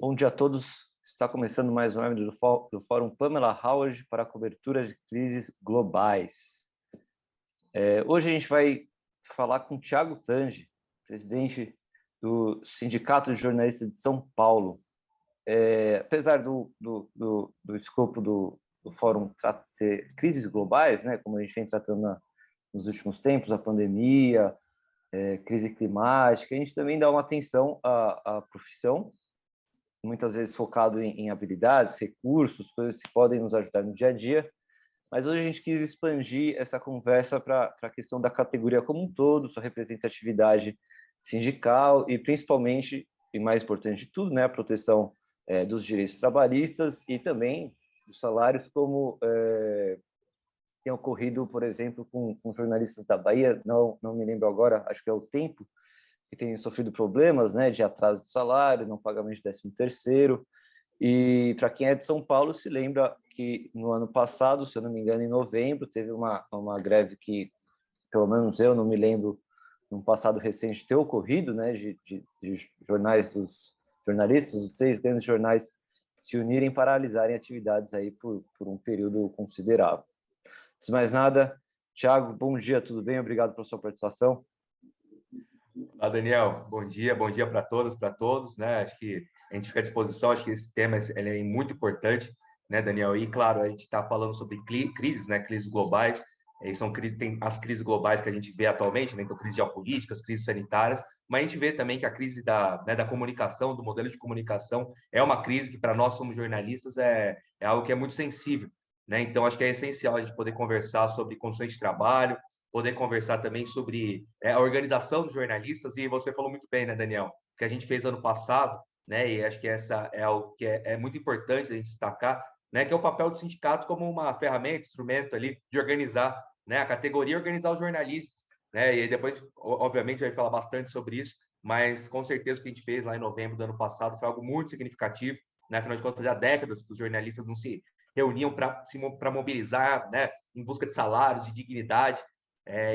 Bom dia a todos. Está começando mais um webinár do Fórum Pamela Howard para a cobertura de crises globais. Hoje a gente vai falar com Thiago Tange, presidente do Sindicato de Jornalistas de São Paulo. Apesar do escopo do fórum ser crises globais, né, como a gente vem tratando nos últimos tempos, a pandemia, crise climática, a gente também dá uma atenção à profissão, muitas vezes focado em habilidades, recursos, coisas que podem nos ajudar no dia a dia, mas hoje a gente quis expandir essa conversa para a questão da categoria como um todo, sua representatividade sindical e principalmente, e mais importante de tudo, né, a proteção dos direitos trabalhistas e também dos salários, como tem ocorrido, por exemplo, com jornalistas da Bahia, não me lembro agora, acho que é o Tempo, que tem sofrido problemas, né, de atraso de salário, não pagamento de 13º. E para quem é de São Paulo se lembra que no ano passado, se eu não me engano, em novembro, teve uma greve que, pelo menos eu não me lembro, num passado recente, ter ocorrido, né, de jornalistas, os 3 grandes jornais se unirem para paralisarem atividades aí por um período considerável. Antes de mais nada, Thiago, bom dia, tudo bem? Obrigado pela sua participação. Olá, Daniel. Bom dia para todas, para todos, né? Acho que a gente fica à disposição, acho que esse tema ele é muito importante, né, Daniel? E, claro, a gente está falando sobre crises, né? Crises globais, e são crises, tem as crises globais que a gente vê atualmente, né? Então, crises geopolíticas, crises sanitárias, mas a gente vê também que a crise da comunicação, do modelo de comunicação, é uma crise que, para nós, somos jornalistas, é algo que é muito sensível, né? Então, acho que é essencial a gente poder conversar sobre condições de trabalho, poder conversar também sobre a organização dos jornalistas, e você falou muito bem, né, Daniel, que a gente fez ano passado, né, e acho que essa é algo que é muito importante a gente destacar, né, que é o papel do sindicato como uma ferramenta, instrumento ali de organizar, né, a categoria, organizar os jornalistas, né, e aí depois, obviamente, vai falar bastante sobre isso, mas com certeza o que a gente fez lá em novembro do ano passado foi algo muito significativo, né, afinal de contas, já há décadas que os jornalistas não se reuniam para mobilizar, né, em busca de salários, de dignidade,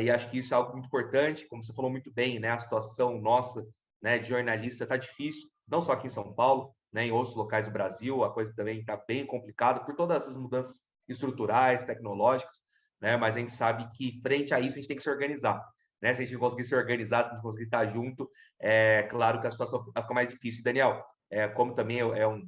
e acho que isso é algo muito importante, como você falou muito bem, né? A situação nossa, né, de jornalista está difícil, não só aqui em São Paulo, né, em outros locais do Brasil, a coisa também está bem complicada por todas essas mudanças estruturais, tecnológicas, né? Mas a gente sabe que frente a isso a gente tem que se organizar, né? Se a gente não conseguir se organizar, se a gente não conseguir estar junto, é claro que a situação vai ficar mais difícil. Daniel, como também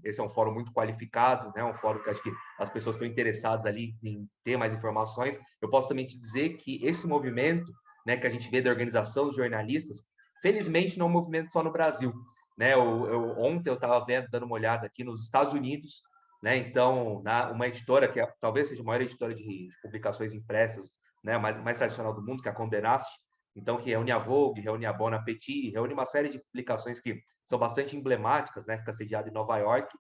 esse é um fórum muito qualificado, né? Um fórum que acho que as pessoas estão interessadas ali em ter mais informações. Eu posso também te dizer que esse movimento, né, que a gente vê da organização dos jornalistas, felizmente não é um movimento só no Brasil, né? Ontem eu estava dando uma olhada aqui nos Estados Unidos, né? Então, uma editora que talvez seja a maior editora de publicações impressas, né, mais tradicional do mundo, que é a Condé Nast, então que reúne a Vogue, reúne a Bon Appetit, reúne uma série de publicações que são bastante emblemáticas, né? Fica sediado em Nova York.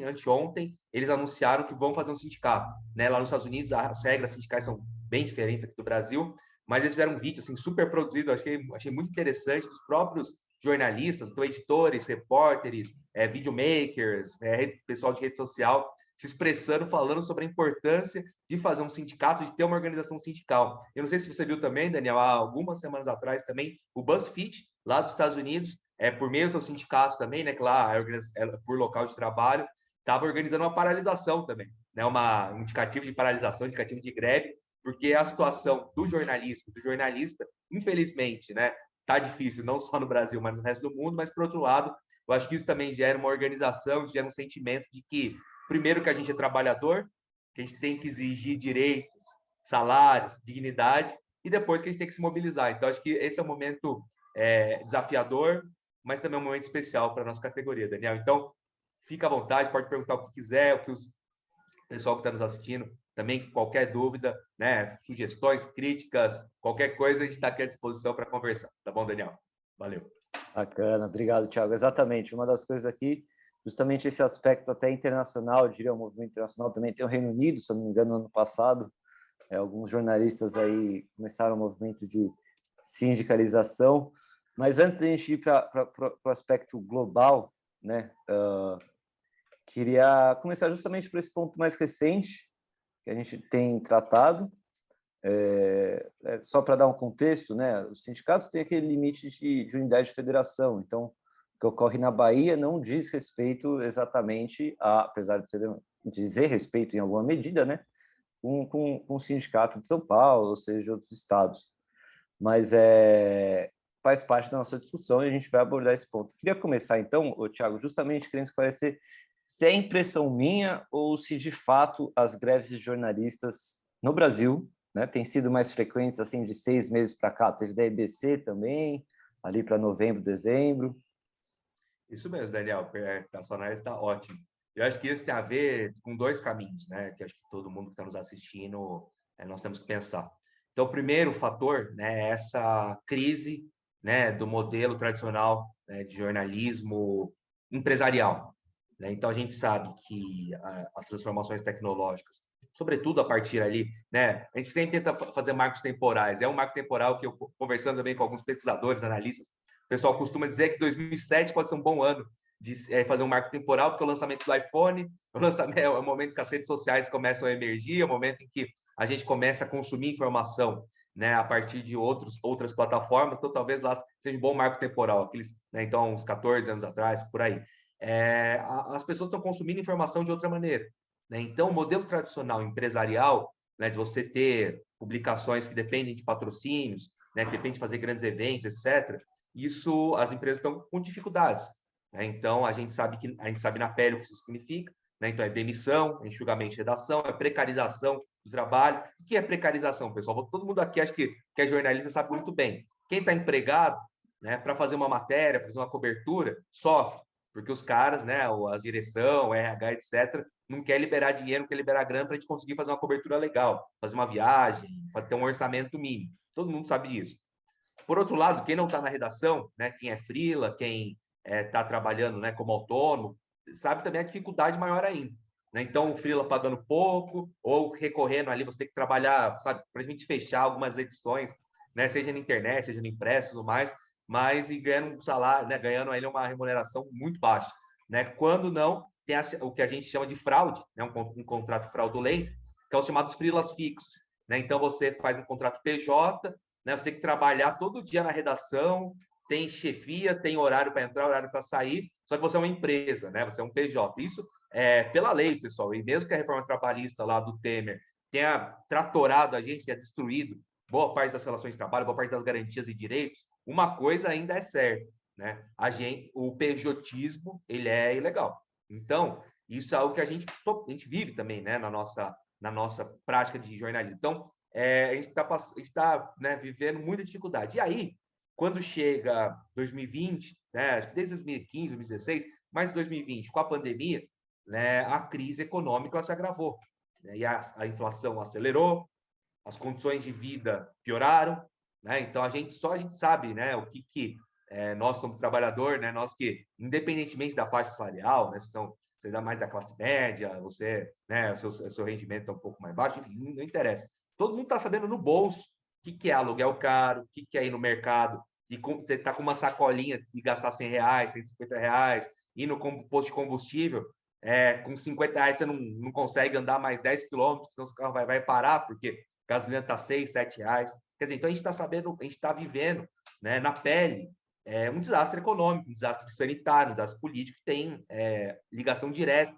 Anteontem, eles anunciaram que vão fazer um sindicato, né? Lá nos Estados Unidos, as regras sindicais são bem diferentes aqui do Brasil, mas eles fizeram um vídeo assim, super produzido, achei muito interessante, dos próprios jornalistas, então, editores, repórteres, videomakers, pessoal de rede social, se expressando, falando sobre a importância de fazer um sindicato, de ter uma organização sindical. Eu não sei se você viu também, Daniel, há algumas semanas atrás também, o BuzzFeed, lá dos Estados Unidos, por meio dos seus sindicatos também, né, que lá por local de trabalho, estava organizando uma paralisação também, né, um indicativo de paralisação, indicativo de greve, porque a situação do jornalismo, do jornalista, infelizmente, né, tá difícil, não só no Brasil, mas no resto do mundo, mas, por outro lado, eu acho que isso também gera uma organização, gera um sentimento de que, primeiro, que a gente é trabalhador, que a gente tem que exigir direitos, salários, dignidade, e depois que a gente tem que se mobilizar. Então, acho que esse é um momento desafiador, mas também é um momento especial para a nossa categoria, Daniel. Então, fica à vontade, pode perguntar o que quiser, o que o pessoal que está nos assistindo, também qualquer dúvida, né, sugestões, críticas, qualquer coisa, a gente está aqui à disposição para conversar. Tá bom, Daniel? Valeu. Bacana, obrigado, Thiago. Exatamente, uma das coisas aqui, justamente esse aspecto até internacional, eu diria, o movimento internacional também tem o Reino Unido, se eu não me engano, no ano passado, alguns jornalistas aí começaram o movimento de sindicalização, mas antes da gente ir para o aspecto global, né, queria começar justamente por esse ponto mais recente que a gente tem tratado. Só para dar um contexto, né, os sindicatos têm aquele limite de unidade de federação, então o que ocorre na Bahia não diz respeito exatamente apesar de dizer respeito em alguma medida, né, com o sindicato de São Paulo, ou seja, de outros estados. Mas faz parte da nossa discussão e a gente vai abordar esse ponto. Queria começar, então, Thiago, justamente querendo esclarecer se é impressão minha ou se, de fato, as greves de jornalistas no Brasil, né, têm sido mais frequentes, assim, de 6 meses para cá. Teve da EBC também, ali para novembro, dezembro. Isso mesmo, Daniel. A sua análise está ótima. Eu acho que isso tem a ver com dois caminhos, né? Que acho que todo mundo que está nos assistindo, nós temos que pensar. Então, o primeiro fator, né, é essa crise, né, do modelo tradicional, né, de jornalismo empresarial, né? Então, a gente sabe que as transformações tecnológicas, sobretudo a partir ali, né? A gente sempre tenta fazer marcos temporais. É um marco temporal que eu, conversando também com alguns pesquisadores, analistas, o pessoal costuma dizer que 2007 pode ser um bom ano de fazer um marco temporal, porque é o lançamento do iPhone, é o momento que as redes sociais começam a emergir, é o momento em que a gente começa a consumir informação, né, a partir de outras plataformas, então talvez lá seja um bom marco temporal, aqueles, né, então, uns 14 anos atrás, por aí. As pessoas estão consumindo informação de outra maneira, né? Então, o modelo tradicional empresarial, né, de você ter publicações que dependem de patrocínios, né, que dependem de fazer grandes eventos, etc., isso as empresas estão com dificuldades, né? Então a gente sabe na pele o que isso significa, né? Então é demissão, é enxugamento de redação, é precarização do trabalho. O que é precarização, pessoal? Todo mundo aqui acho que é jornalista sabe muito bem. Quem está empregado, né, para fazer uma matéria, para fazer uma cobertura, sofre, porque os caras, né, a direção, o RH, etc., não quer liberar dinheiro, não quer liberar grana para a gente conseguir fazer uma cobertura legal, fazer uma viagem, ter um orçamento mínimo. Todo mundo sabe disso. Por outro lado, quem não está na redação, né, quem é freela, quem está trabalhando, né, como autônomo, sabe também a dificuldade maior ainda, né? Então, o freela pagando pouco ou recorrendo ali, você tem que trabalhar, sabe, para a gente fechar algumas edições, né, seja na internet, seja no impresso e tudo mais, mas e ganhando um salário, né, ganhando aí uma remuneração muito baixa, né? Quando não, tem o que a gente chama de fraude, né, um contrato fraudulento, que é os chamados freelas fixos, né? Então, você faz um contrato PJ, né? Você tem que trabalhar todo dia na redação, tem chefia, tem horário para entrar, horário para sair, só que você é uma empresa, né? Você é um PJ. Isso é pela lei, pessoal. E mesmo que a reforma trabalhista lá do Temer tenha tratorado a gente, tenha destruído boa parte das relações de trabalho, boa parte das garantias e direitos, uma coisa ainda é certa, né? O pejotismo, ele é ilegal. Então, isso é algo que a gente vive também, né? Na nossa prática de jornalismo. Então, a gente está né, vivendo muita dificuldade. E aí, quando chega 2020, né, acho que desde 2015, 2016, mais 2020, com a pandemia, né, a crise econômica se agravou, né, e a inflação acelerou, as condições de vida pioraram, né, então a gente sabe, né, o que nós somos trabalhador, né, nós que, independentemente da faixa salarial, né, você é mais da classe média, você, né, o seu rendimento é um pouco mais baixo, enfim, não interessa. Todo mundo está sabendo no bolso o que é aluguel caro, o que é ir no mercado, e você está com uma sacolinha de gastar R$100, R$150, ir no posto de combustível, com R$50 você não consegue andar mais 10 quilômetros, senão o carro vai parar, porque a gasolina está R$6, R$7. Quer dizer, então a gente está sabendo, a gente está vivendo, né, na pele um desastre econômico, um desastre sanitário, um desastre político que tem ligação direta,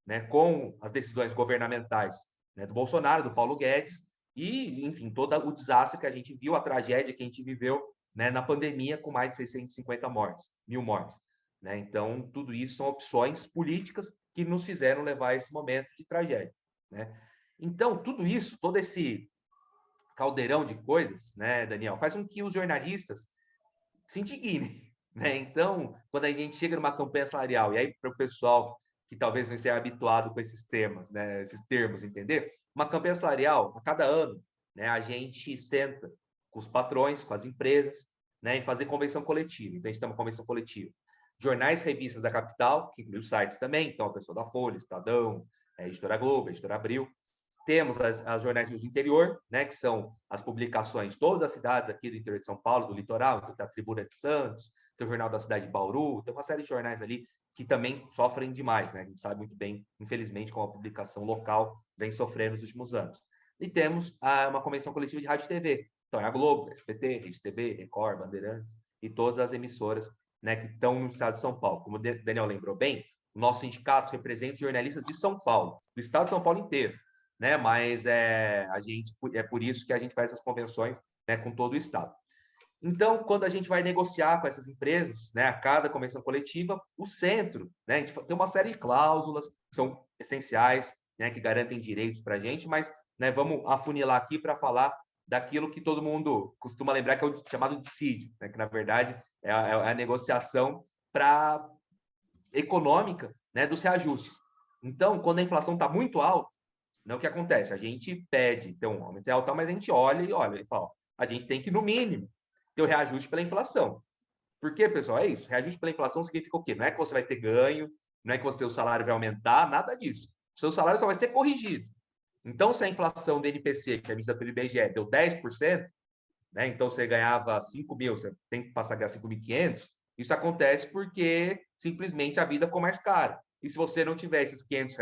né, com as decisões governamentais, né, do Bolsonaro, do Paulo Guedes, e, enfim, todo o desastre que a gente viu, a tragédia que a gente viveu, né, na pandemia, com mais de 650 mortes, 1.000 mortes. Né? Então, tudo isso são opções políticas que nos fizeram levar a esse momento de tragédia. Né? Então, tudo isso, todo esse caldeirão de coisas, né, Daniel, faz com que os jornalistas se indignem. Né? Então, quando a gente chega numa campanha salarial, e aí para o pessoal que talvez não esteja habituado com esses temas, né, esses termos, entender? Uma campanha salarial, a cada ano, né, a gente senta com os patrões, com as empresas, né, e fazer convenção coletiva. Então, a gente tem uma convenção coletiva. Jornais, revistas da capital, que inclui os sites também, então a pessoa da Folha, Estadão, Editora Globo, Editora Abril. Temos as jornais do interior, né, que são as publicações de todas as cidades aqui do interior de São Paulo, do litoral, então tem a Tribuna de Santos, tem o Jornal da Cidade de Bauru, tem uma série de jornais ali que também sofrem demais, né? A gente sabe muito bem, infelizmente, como a publicação local vem sofrendo nos últimos anos. E temos uma convenção coletiva de rádio e TV. Então é a Globo, SBT, Rede TV, Record, Bandeirantes e todas as emissoras, né, que estão no estado de São Paulo. Como o Daniel lembrou bem, o nosso sindicato representa os jornalistas de São Paulo, do estado de São Paulo inteiro, né? Mas é por isso que a gente faz essas convenções, né, com todo o estado. Então, quando a gente vai negociar com essas empresas, né, a cada convenção coletiva, o centro, né, a gente tem uma série de cláusulas que são essenciais, né, que garantem direitos para a gente, mas, né, vamos afunilar aqui para falar daquilo que todo mundo costuma lembrar, que é o chamado dissídio, né, que na verdade é a negociação econômica, né, dos reajustes. Então, quando a inflação está muito alta, né, o que acontece? A gente pede, então, um aumento é alto, mas a gente olha e fala, ó, a gente tem que, no mínimo, ter o reajuste pela inflação. Por quê, pessoal? É isso. Reajuste pela inflação significa o quê? Não é que você vai ter ganho, não é que o seu salário vai aumentar, nada disso. O seu salário só vai ser corrigido. Então, se a inflação do NPC, que é medida pelo IBGE, deu 10%, né? Então você ganhava 5 mil, você tem que passar a ganhar 5.500, isso acontece porque simplesmente a vida ficou mais cara. E se você não tiver esses R$ 500,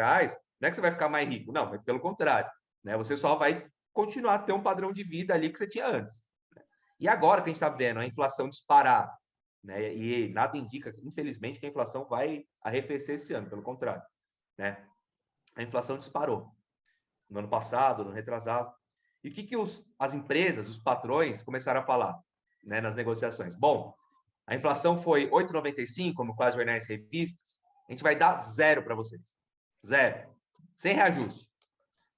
não é que você vai ficar mais rico, não, mas pelo contrário, né? Você só vai continuar a ter um padrão de vida ali que você tinha antes. E agora que a gente está vendo a inflação disparar, né? E nada indica, infelizmente, que a inflação vai arrefecer esse ano, pelo contrário, né? A inflação disparou no ano passado, no retrasado. E o que as empresas, os patrões, começaram a falar, né, nas negociações? Bom, a inflação foi 8,95, como quase jornais e revistas, a gente vai dar 0 para vocês. 0. Sem reajuste.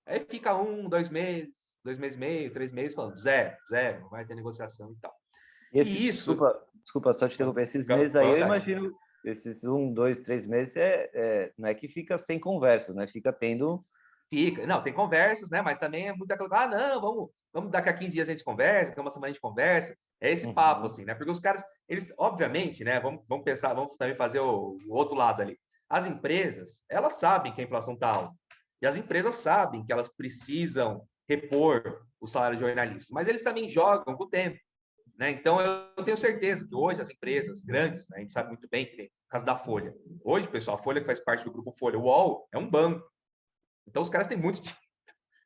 Aí fica 2 meses e meio, 3 meses, falando 0, 0, não vai ter negociação e tal. E isso... Desculpa só te interromper. Esses meses aí, eu imagino, esses 1, 2, 3 meses, não é que fica sem conversas, né? Fica tendo... Fica. Não, tem conversas, né? Mas também é muita coisa. Não, vamos daqui a 15 dias a gente conversa, daqui a uma semana a gente conversa. É esse papo, assim, né? Porque os caras, eles, obviamente, né? Vamos pensar, vamos também fazer o outro lado ali. As empresas, elas sabem que a inflação está alta. E as empresas sabem que elas precisam repor o salário de jornalistas. Mas eles também jogam com o tempo. Né? Então, eu tenho certeza que hoje as empresas grandes, né, a gente sabe muito bem que, no caso da Folha, hoje, pessoal, a Folha que faz parte do grupo Folha, o UOL é um banco. Então, os caras têm muito dinheiro,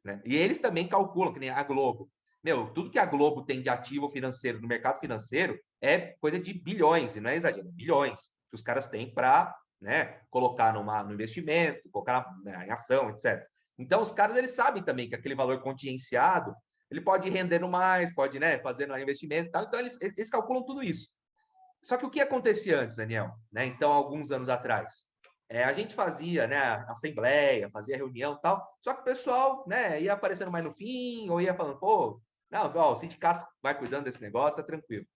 né? E eles também calculam, que nem a Globo. Meu, tudo que a Globo tem de ativo financeiro no mercado financeiro é coisa de bilhões, e não é exagero, bilhões, que os caras têm para, né, colocar no investimento, colocar, né, em ação, etc. Então, os caras, eles sabem também que aquele valor contingenciado, ele pode ir rendendo mais, pode, né, fazendo investimento e tal. Então, eles calculam tudo isso. Só que o que acontecia antes, Daniel? Né? Então, alguns anos atrás, a gente fazia, né, assembleia, fazia reunião e tal, só que o pessoal, né, ia aparecendo mais no fim, ou ia falando, pô, não, ó, o sindicato vai cuidando desse negócio, tá tranquilo.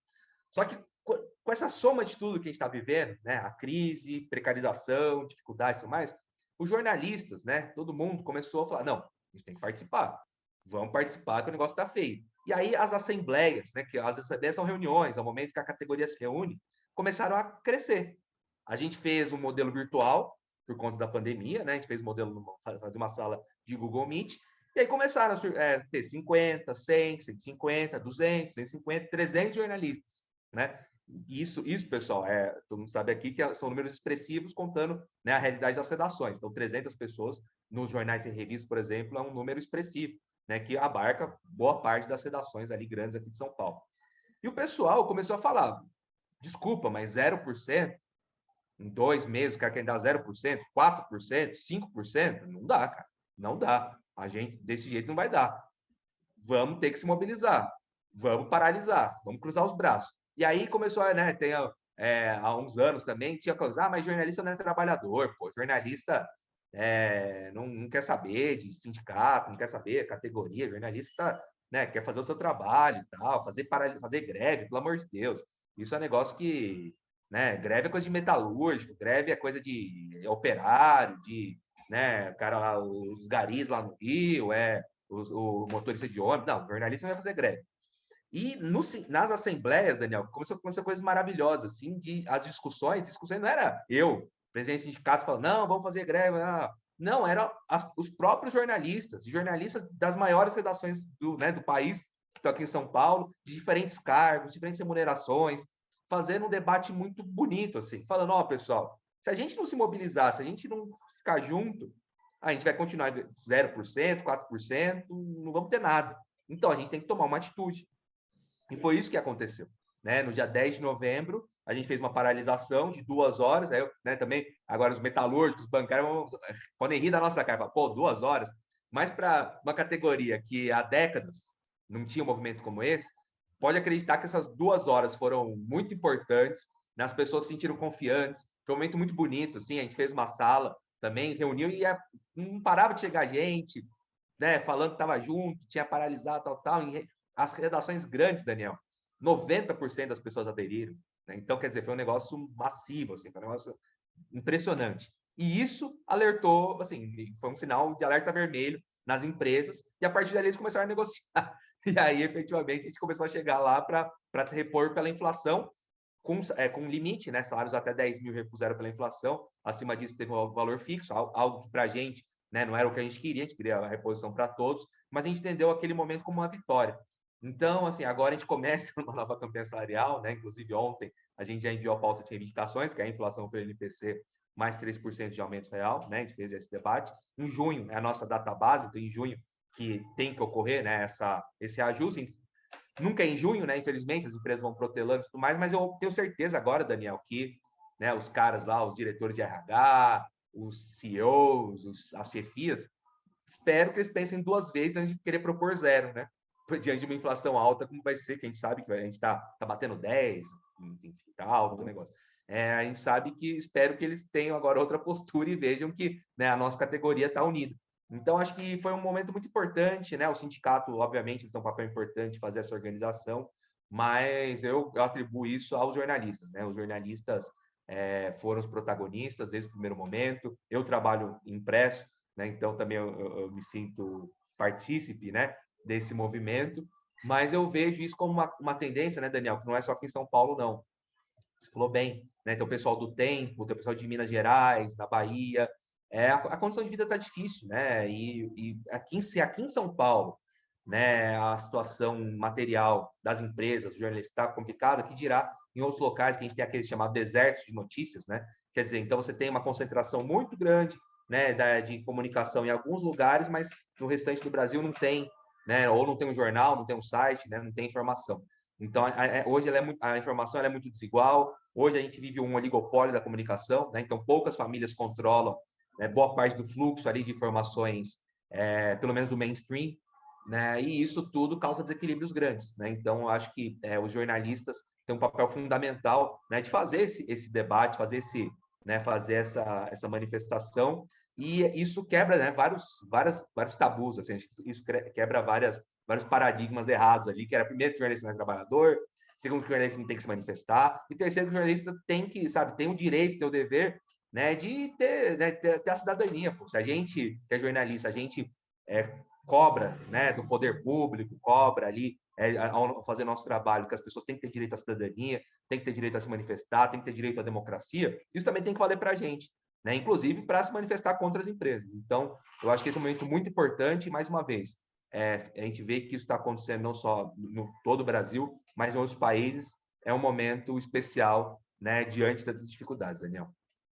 Só que com essa soma de tudo que a gente está vivendo, né, a crise, precarização, dificuldade e tudo mais, os jornalistas, né, todo mundo começou a falar, não, a gente tem que participar, vamos participar que o negócio está feio. E aí as assembleias, né, que as assembleias são reuniões, ao momento que a categoria se reúne, começaram a crescer. A gente fez um modelo virtual por conta da pandemia, né? A gente fez um modelo, fazer uma sala de Google Meet, e aí começaram a ter 50, 100, 150, 200, 150, 300 jornalistas, né? Isso, pessoal, todo mundo sabe aqui que são números expressivos contando, né, a realidade das redações. Então, 300 pessoas nos jornais e revistas, por exemplo, é um número expressivo, né, que abarca boa parte das redações ali grandes aqui de São Paulo. E o pessoal começou a falar, desculpa, mas 0%, em 2 meses, o cara quer dar 0%, 4%, 5%, não dá, cara. Não dá. A gente, desse jeito, não vai dar. Vamos ter que se mobilizar. Vamos paralisar. Vamos cruzar os braços. E aí começou, né, há uns anos também, tinha coisa, mas jornalista não é trabalhador, pô. Jornalista não quer saber de sindicato, não quer saber categoria. Jornalista, né, quer fazer o seu trabalho e tal, fazer greve, pelo amor de Deus. Isso é um negócio que, né, greve é coisa de metalúrgico, greve é coisa de operário, de, né, cara lá, os garis lá no Rio, o motorista de ônibus. Não, o jornalista não vai fazer greve. E nas assembleias, Daniel, começou coisas maravilhosas, assim, as discussões não era eu, presidente do sindicato, falando, não, vamos fazer greve, não, eram os próprios jornalistas das maiores redações do país, que estão aqui em São Paulo, de diferentes cargos, diferentes remunerações, fazendo um debate muito bonito, assim, falando, ó, pessoal, se a gente não se mobilizar, se a gente não ficar junto, a gente vai continuar 0%, 4%, não vamos ter nada. Então, a gente tem que tomar uma atitude. E foi isso que aconteceu. Né? No dia 10 de novembro, a gente fez uma paralisação de 2 horas, aí, né, também, agora os metalúrgicos, os bancários podem rir da nossa cara, falar, pô, 2 horas, mas para uma categoria que há décadas não tinha um movimento como esse, pode acreditar que essas 2 horas foram muito importantes, né, as pessoas se sentiram confiantes, foi um momento muito bonito, assim, a gente fez uma sala também, reuniu e não parava de chegar gente, né, falando que estava junto, tinha paralisado, tal, as redações grandes, Daniel, 90% das pessoas aderiram, né? Então, quer dizer, foi um negócio massivo, assim, foi um negócio impressionante. E isso alertou, assim, foi um sinal de alerta vermelho nas empresas, e a partir dali eles começaram a negociar. E aí, efetivamente, a gente começou a chegar lá para repor pela inflação, com limite, né? Salários até 10 mil repuseram pela inflação, acima disso teve um valor fixo, algo que para a gente, né, não era o que a gente queria a reposição para todos, mas a gente entendeu aquele momento como uma vitória. Então, assim, agora a gente começa uma nova campanha salarial, né? Inclusive ontem a gente já enviou a pauta de reivindicações, que é a inflação pelo INPC mais 3% de aumento real, né? A gente fez esse debate. Em junho é a nossa data base, então em junho que tem que ocorrer, né, esse ajuste. Nunca é em junho, né? Infelizmente, as empresas vão protelando e tudo mais, mas eu tenho certeza agora, Daniel, que, né, os caras lá, os diretores de RH, os CEOs, as chefias, espero que eles pensem 2 vezes antes de querer propor zero, né? Diante de uma inflação alta, como vai ser, que a gente sabe que a gente tá batendo 10, enfim, tá alto o negócio. A gente sabe que, espero que eles tenham agora outra postura e vejam que, né, a nossa categoria está unida. Então, acho que foi um momento muito importante, né? O sindicato, obviamente, tem um papel importante fazer essa organização, mas eu atribuo isso aos jornalistas, né? Os jornalistas foram os protagonistas desde o primeiro momento. Eu trabalho impresso, né? Então também eu me sinto partícipe, né, desse movimento, mas eu vejo isso como uma tendência, né, Daniel, que não é só aqui em São Paulo, não. Você falou bem, né? Tem o pessoal do Tempo, tem o pessoal de Minas Gerais, da Bahia. A condição de vida está difícil, né? E aqui em São Paulo, né, a situação material das empresas, do jornalista está complicada, que dirá em outros locais que a gente tem aqueles chamados desertos de notícias, né? Quer dizer, então você tem uma concentração muito grande, né, de comunicação em alguns lugares, mas no restante do Brasil não tem, né? Ou não tem um jornal, não tem um site, né? Não tem informação. Então, hoje a informação é muito desigual. Hoje a gente vive um oligopólio da comunicação, né? Então poucas famílias controlam, né, boa parte do fluxo ali de informações, pelo menos do mainstream, né? E isso tudo causa desequilíbrios grandes, né? Então, eu acho que os jornalistas têm um papel fundamental, né, de fazer esse debate, fazer essa manifestação, e isso quebra, né, vários tabus, assim, isso quebra vários paradigmas errados ali, que era primeiro que o jornalista não é trabalhador, segundo que o jornalista não tem que se manifestar, e terceiro que o jornalista tem que, sabe, tem o direito, tem o dever, né, de ter a cidadania, pô. Se a gente, que é jornalista, a gente cobra, né, do poder público, cobra ali, ao fazer nosso trabalho, que as pessoas têm que ter direito à cidadania, têm que ter direito a se manifestar, têm que ter direito à democracia, isso também tem que valer para a gente, né, inclusive para se manifestar contra as empresas. Então, eu acho que esse é um momento muito importante, e mais uma vez, a gente vê que isso está acontecendo não só no todo o Brasil, mas em outros países, é um momento especial, né, diante das dificuldades, Daniel.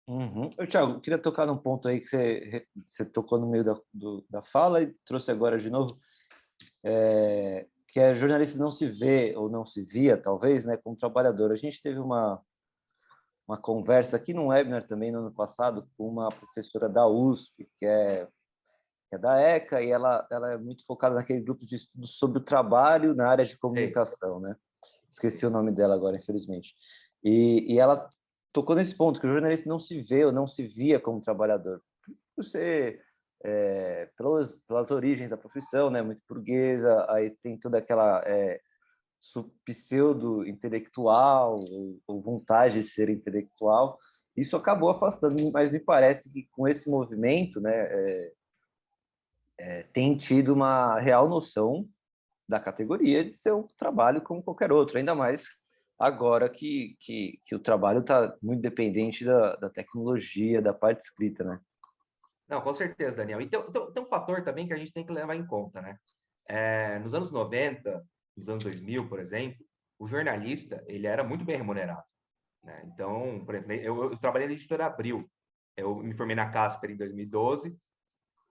Uhum. Thiago, queria tocar num ponto aí que você tocou no meio da fala e trouxe agora de novo, que a jornalista não se vê, ou não se via, talvez, né, como trabalhador. A gente teve uma conversa aqui no webinar também no ano passado com uma professora da USP, que é da ECA, e ela é muito focada naquele grupo de estudos sobre o trabalho na área de comunicação, né? Esqueci o nome dela agora, infelizmente. E ela tocou nesse ponto, que o jornalista não se vê ou não se via como trabalhador. Você, pelas origens da profissão, né, muito burguesa, aí tem toda aquela pseudo-intelectual, ou vontade de ser intelectual, isso acabou afastando, mas me parece que com esse movimento, né, tem tido uma real noção da categoria de ser um trabalho como qualquer outro, ainda mais agora que o trabalho está muito dependente da tecnologia, da parte escrita, né? Não, com certeza, Daniel. E tem um fator também que a gente tem que levar em conta, né? Nos anos 90, nos anos 2000, por exemplo, o jornalista, ele era muito bem remunerado, né? Então, por exemplo, eu trabalhei na editora Abril. Eu me formei na Casper em 2012,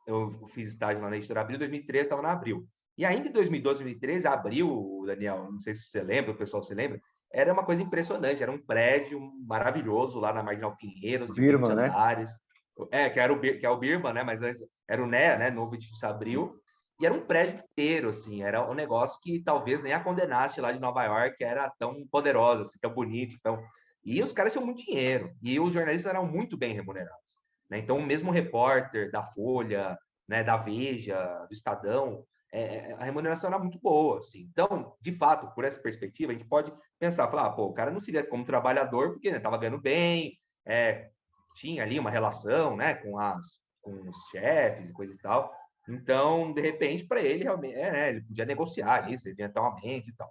eu fiz estágio lá na editora Abril, em 2013 estava na Abril. E ainda em 2012, 2013, a Abril, Daniel, não sei se você lembra, o pessoal se lembra, era uma coisa impressionante, era um prédio maravilhoso lá na Marginal Pinheiros, de 20 Birman, né? andares. Que é o Birman, né? Mas antes era o NEA, né? Novo Edifício Abril. E era um prédio inteiro, assim, era um negócio que talvez nem a condenaste lá de Nova York era tão poderosa, assim, tão bonito, tão... E os caras tinham muito dinheiro, e os jornalistas eram muito bem remunerados, né? Então, o mesmo repórter da Folha, né, da Veja, do Estadão, a remuneração era muito boa, assim. Então, de fato, por essa perspectiva, a gente pode pensar, falar, pô, o cara não seria como trabalhador, porque estava ganhando bem, tinha ali uma relação, né, com os chefes e coisa e tal. Então, de repente, para ele, realmente, né, ele podia negociar isso, eventualmente e tal.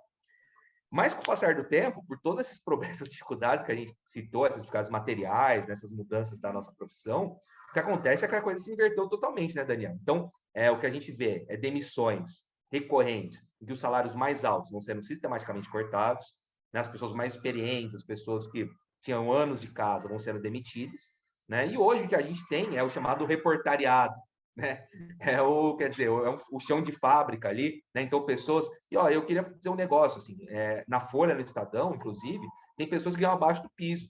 Mas, com o passar do tempo, por todos esses problemas, essas dificuldades que a gente citou, essas dificuldades materiais, nessas mudanças da nossa profissão, o que acontece é que a coisa se inverteu totalmente, né, Daniel? Então, o que a gente vê é demissões recorrentes, em que os salários mais altos vão sendo sistematicamente cortados, né, as pessoas mais experientes, as pessoas que tinham anos de casa vão sendo demitidas, né? E hoje o que a gente tem é o chamado reportariado, né? Quer dizer, o chão de fábrica ali, né? Então, pessoas... E, ó, eu queria dizer um negócio, assim, na Folha, no Estadão, inclusive, tem pessoas que ganham abaixo do piso,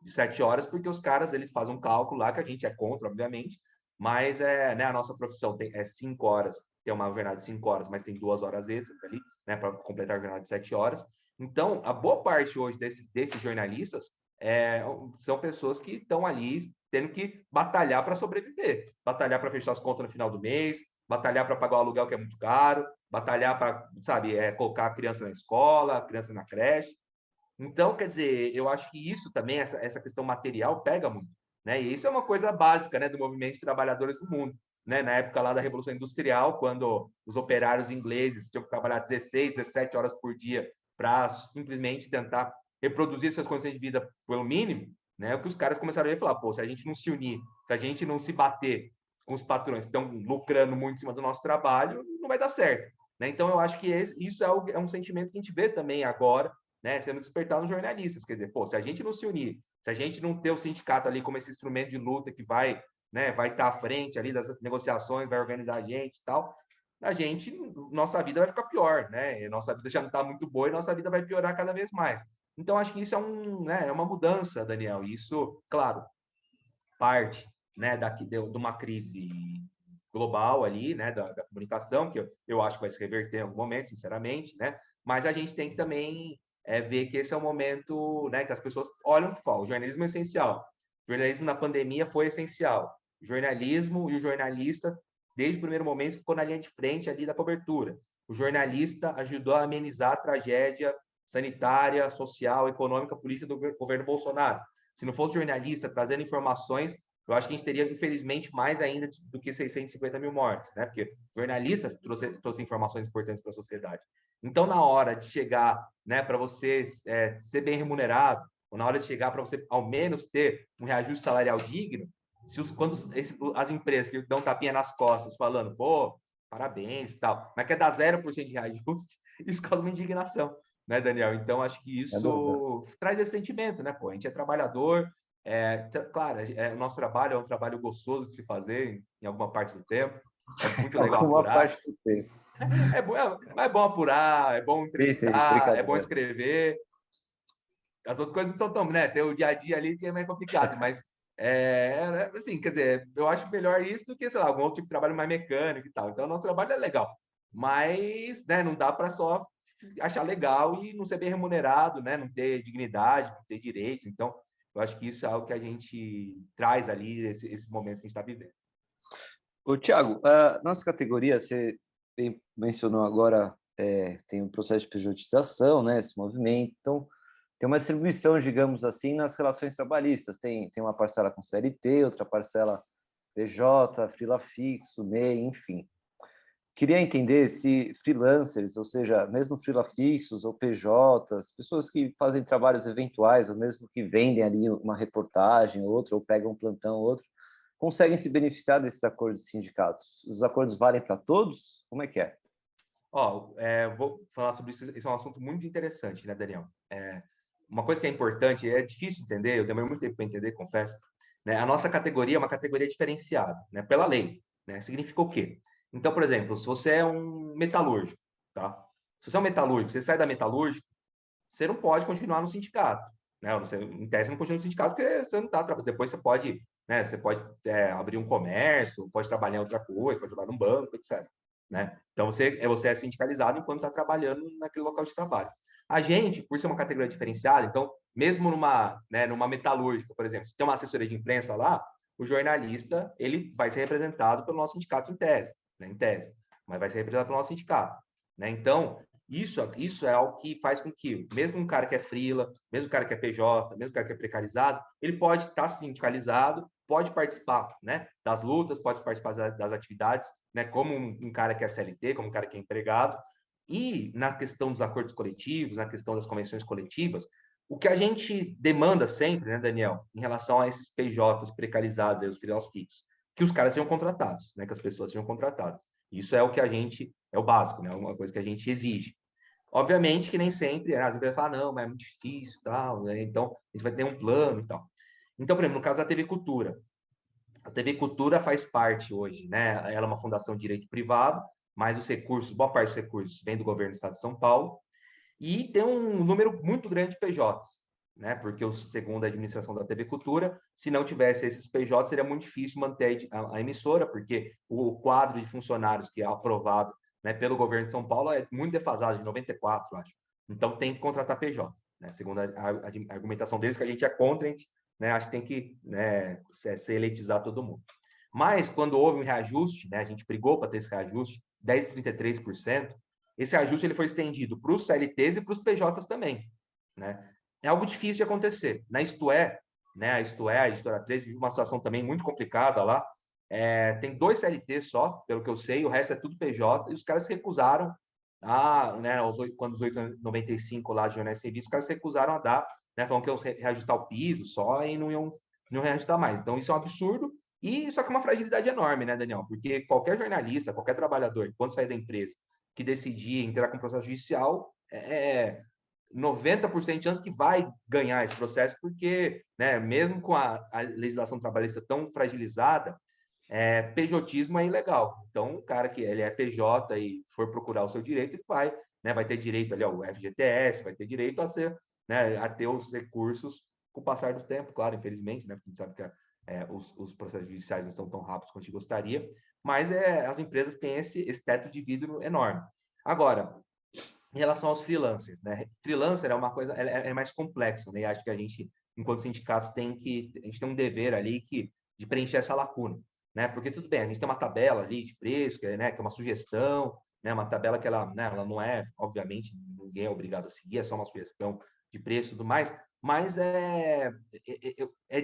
de 7 horas, porque os caras, eles fazem um cálculo lá, que a gente é contra, obviamente, mas né, a nossa profissão é 5 horas, tem uma jornada de 5 horas, mas tem 2 horas extras ali, né, para completar a jornada de 7 horas. Então, a boa parte hoje desses jornalistas são pessoas que estão ali tendo que batalhar para sobreviver, batalhar para fechar as contas no final do mês, batalhar para pagar o aluguel que é muito caro, batalhar para, sabe, colocar a criança na escola, a criança na creche. Então, quer dizer, eu acho que isso também, essa questão material, pega muito, né? E isso é uma coisa básica, né, do movimento de trabalhadores do mundo, né? Na época lá da Revolução Industrial, quando os operários ingleses tinham que trabalhar 16, 17 horas por dia para simplesmente tentar reproduzir suas condições de vida pelo mínimo, né? O que os caras começaram a falar, pô, se a gente não se unir, se a gente não se bater com os patrões que estão lucrando muito em cima do nosso trabalho, não vai dar certo, né? Então, eu acho que isso é um sentimento que a gente vê também agora, né, sendo despertado nos jornalistas. Quer dizer, pô, se a gente não se unir, se a gente não ter o sindicato ali como esse instrumento de luta que vai, né, vai estar à frente ali das negociações, vai organizar a gente e tal, nossa vida vai ficar pior, né? Nossa vida já não está muito boa e nossa vida vai piorar cada vez mais. Então, acho que isso é uma mudança, Daniel. Isso, claro, parte, né, de uma crise global ali, né, da comunicação, que eu acho que vai se reverter em algum momento, sinceramente, né? Mas a gente tem que também ver que esse é o momento, né, que as pessoas olham e falam, o jornalismo é essencial. O jornalismo na pandemia foi essencial. O jornalismo e o jornalista, desde o primeiro momento, ficou na linha de frente ali da cobertura. O jornalista ajudou a amenizar a tragédia sanitária, social, econômica, política do governo Bolsonaro. Se não fosse jornalista trazendo informações, eu acho que a gente teria, infelizmente, mais ainda do que 650 mil mortes, né? Porque jornalista trouxe informações importantes para a sociedade. Então, na hora de chegar, né, para você ser bem remunerado, ou na hora de chegar para você, ao menos, ter um reajuste salarial digno, quando as empresas que dão tapinha nas costas, falando, pô, parabéns e tal, mas quer dar 0% de reajuste, isso causa uma indignação, né, Daniel? Então, acho que isso traz esse sentimento, né? Pô, a gente é trabalhador, claro, o nosso trabalho é um trabalho gostoso de se fazer em alguma parte do tempo, é muito legal apurar. Parte do tempo. É bom apurar, é bom entrevistar, é bom brincadeira. escrever. As outras coisas não são tão, né? Ter o dia a dia ali que é mais complicado, mas assim, quer dizer, eu acho melhor isso do que, sei lá, algum outro tipo de trabalho mais mecânico e tal. Então, o nosso trabalho é legal, mas, né, não dá para só achar legal e não ser bem remunerado, né? Não ter dignidade, não ter direitos. Então, eu acho que isso é algo que a gente traz ali, esse momento que a gente está vivendo. Ô, Thiago, a nossa categoria, você mencionou agora, tem um processo de pejotização, né, esse movimento, então tem uma distribuição, digamos assim, nas relações trabalhistas, tem uma parcela com CLT, outra parcela PJ, freela fixo, MEI, enfim. Queria entender se freelancers, ou seja, mesmo freela fixos ou PJs, pessoas que fazem trabalhos eventuais, ou mesmo que vendem ali uma reportagem, outra, ou pegam um plantão, outro, conseguem se beneficiar desses acordos de sindicatos? Os acordos valem para todos? Como é que é? Vou falar sobre isso, isso é um assunto muito interessante, né, Daniel? Uma coisa que é importante, é difícil entender, eu demorei muito tempo para entender, confesso, né? A nossa categoria é uma categoria diferenciada, né, pela lei, né? Significa o quê? Então, por exemplo, se você é um metalúrgico, tá? Se você é um metalúrgico, você sai da metalúrgica, você não pode continuar no sindicato, né? Você, em tese, não continua no sindicato porque você não está trabalhando. Depois você pode, né? Você pode abrir um comércio, pode trabalhar em outra coisa, pode trabalhar num banco, etc. Né? Então, você é sindicalizado enquanto está trabalhando naquele local de trabalho. A gente, por ser uma categoria diferenciada, então, mesmo numa metalúrgica, por exemplo, se tem uma assessoria de imprensa lá, o jornalista ele vai ser representado pelo nosso sindicato em tese, né? Em tese, mas vai ser representado pelo nosso sindicato. Né? Então, isso é algo que faz com que, mesmo um cara que é freela, mesmo um cara que é PJ, mesmo um cara que é precarizado, ele pode estar sindicalizado, pode participar, né, das lutas, pode participar das atividades, né, como um cara que é CLT, como um cara que é empregado. E na questão dos acordos coletivos, na questão das convenções coletivas, o que a gente demanda sempre, né, Daniel, em relação a esses PJs precarizados, aí, os freelas fixos, que os caras sejam contratados, né, que as pessoas sejam contratadas. Isso é o que a gente, é o básico, né, uma coisa que a gente exige. Obviamente que nem sempre, as empresas falam, não, mas é muito difícil, tal, né? Então a gente vai ter um plano e tal. Então, por exemplo, no caso da TV Cultura, a TV Cultura faz parte hoje, né? Ela é uma fundação de direito privado, mas os recursos, boa parte dos recursos vem do governo do estado de São Paulo, e tem um número muito grande de PJs, né? Porque, segundo a administração da TV Cultura, se não tivesse esses PJs, seria muito difícil manter a emissora, porque o quadro de funcionários que é aprovado, né, pelo governo de São Paulo é muito defasado, de 94, acho. Então, tem que contratar PJ, né? Segundo a argumentação deles, que a gente é contra, a gente, né, acho que tem que, né, se elitizar todo mundo. Mas, quando houve um reajuste, né, a gente brigou para ter esse reajuste, 10,33%, esse ajuste ele foi estendido para os CLTs e para os PJs também, né? É algo difícil de acontecer. Na Isto É, né, a Isto É, a Editora 3, vive uma situação também muito complicada lá. Tem 2 CLTs só, pelo que eu sei, o resto é tudo PJ, e os caras se recusaram né, quando os 8,95 lá de jornais e serviços, os caras se recusaram a dar, né, falando que iam reajustar o piso só e não iam reajustar mais. Então, isso é um absurdo, e isso é uma fragilidade enorme, né, Daniel? Porque qualquer jornalista, qualquer trabalhador, quando sair da empresa, que decidir entrar com processo judicial, 90% de chance que vai ganhar esse processo, porque, né, mesmo com a legislação trabalhista tão fragilizada, pejotismo é ilegal. Então, o cara que ele é PJ e for procurar o seu direito, ele vai, né, vai ter direito ali ao FGTS, vai ter direito a ser, né, a ter os recursos com o passar do tempo, claro, infelizmente, né, porque a gente sabe que os processos judiciais não estão tão rápidos quanto a gente gostaria, mas as empresas têm esse teto de vidro enorme. Agora, em relação aos freelancers, né? Freelancer é uma coisa, é mais complexa, né? E acho que a gente, enquanto sindicato, a gente tem um dever ali de preencher essa lacuna, né? Porque tudo bem, a gente tem uma tabela ali de preço, né, que é uma sugestão, né? Uma tabela que ela, né, ela não é, obviamente, ninguém é obrigado a seguir, é só uma sugestão de preço e tudo mais, mas é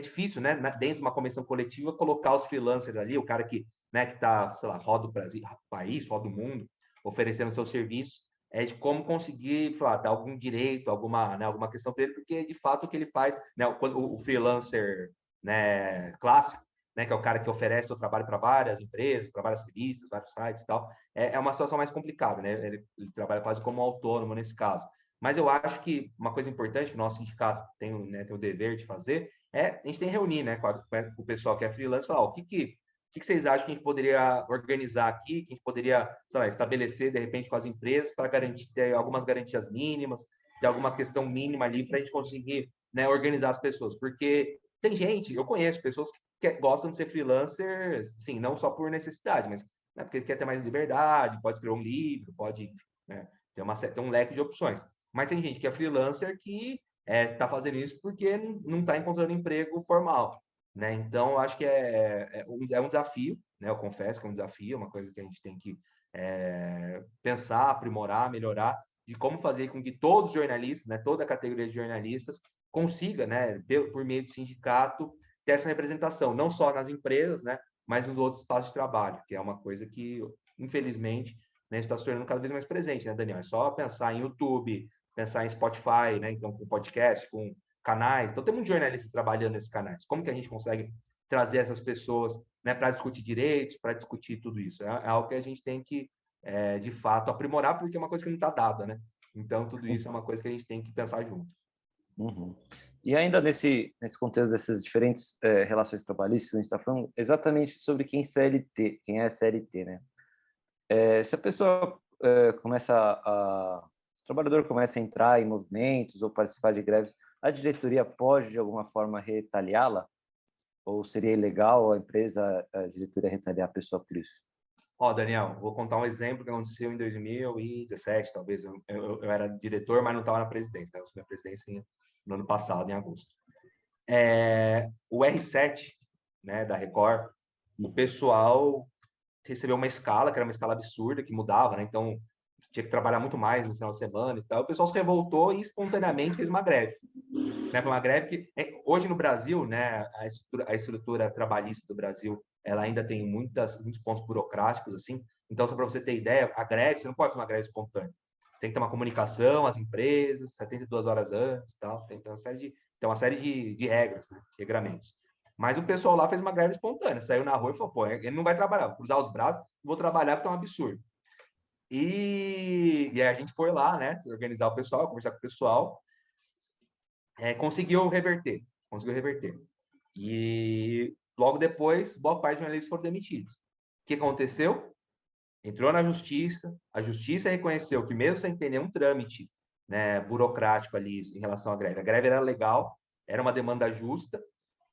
difícil, né, dentro de uma convenção coletiva, colocar os freelancers ali, o cara que, né, que tá, sei lá, roda o Brasil, país, roda o mundo, oferecendo seus serviços, de como conseguir, falar, dar algum direito, alguma questão para ele, porque de fato o que ele faz, né, o freelancer, né, clássico, né, que é o cara que oferece o trabalho para várias empresas, para várias revistas, vários sites e tal, é uma situação mais complicada, né? Ele trabalha quase como autônomo nesse caso. Mas eu acho que uma coisa importante que o nosso sindicato tem, né, tem o dever de fazer a gente tem que reunir, né, com o pessoal que é freelance, falar, o que vocês acham que a gente poderia organizar aqui, que a gente poderia, sei lá, estabelecer, de repente, com as empresas para ter algumas garantias mínimas, ter alguma questão mínima ali para a gente conseguir, né, organizar as pessoas. Porque tem gente, eu conheço pessoas que gostam de ser freelancers, sim, não só por necessidade, mas né, porque quer ter mais liberdade, pode escrever um livro, pode, né, ter um leque de opções. Mas tem gente que é freelancer que está fazendo isso porque não está encontrando emprego formal. Né? Então, eu acho que é um desafio, né? Eu confesso que é um desafio, uma coisa que a gente tem que pensar, aprimorar, melhorar, de como fazer com que todos os jornalistas, né, toda a categoria de jornalistas, consiga, né, por meio do sindicato, ter essa representação, não só nas empresas, né, mas nos outros espaços de trabalho, que é uma coisa que, infelizmente, né, está se tornando cada vez mais presente, né, Daniel? É só pensar em YouTube, pensar em Spotify, né, então com podcast, com canais. Então, tem muitos jornalistas trabalhando nesses canais. Como que a gente consegue trazer essas pessoas, né, para discutir direitos, para discutir tudo isso? É algo que a gente tem que, de fato, aprimorar, porque é uma coisa que não está dada, né? Então, tudo isso é uma coisa que a gente tem que pensar junto. Uhum. E ainda nesse contexto dessas diferentes relações trabalhistas, a gente está falando exatamente sobre quem é CLT, né? Se a pessoa começa a o trabalhador começa a entrar em movimentos ou participar de greves, a diretoria pode, de alguma forma, retaliá-la? Ou seria ilegal a empresa, a diretoria retaliar a pessoa por isso? Ó, Daniel, vou contar um exemplo que aconteceu em 2017, talvez. Eu era diretor, mas não estava na presidência, né? Eu assumi a presidência no ano passado, em agosto. O R7, né, da Record, o pessoal recebeu uma escala, que era uma escala absurda, que mudava, né? Então, tinha que trabalhar muito mais no final de semana e tal. O pessoal se revoltou e espontaneamente fez uma greve. Né? Foi uma greve que, hoje no Brasil, né, a estrutura trabalhista do Brasil, ela ainda tem muitos pontos burocráticos, assim. Então, só para você ter ideia, a greve, você não pode fazer uma greve espontânea. Você tem que ter uma comunicação às empresas, 72 horas antes, tal. Tem uma série de regras, né, de regramentos. Mas o pessoal lá fez uma greve espontânea, saiu na rua e falou, pô, ele não vai trabalhar, vou cruzar os braços, vou trabalhar porque é um absurdo. E aí a gente foi lá, né, organizar o pessoal, conversar com o pessoal, conseguiu reverter. E logo depois, boa parte dos jornalistas foram demitidos. O que aconteceu? Entrou na justiça, a justiça reconheceu que mesmo sem ter nenhum trâmite, né, burocrático ali em relação à greve, a greve era legal, era uma demanda justa,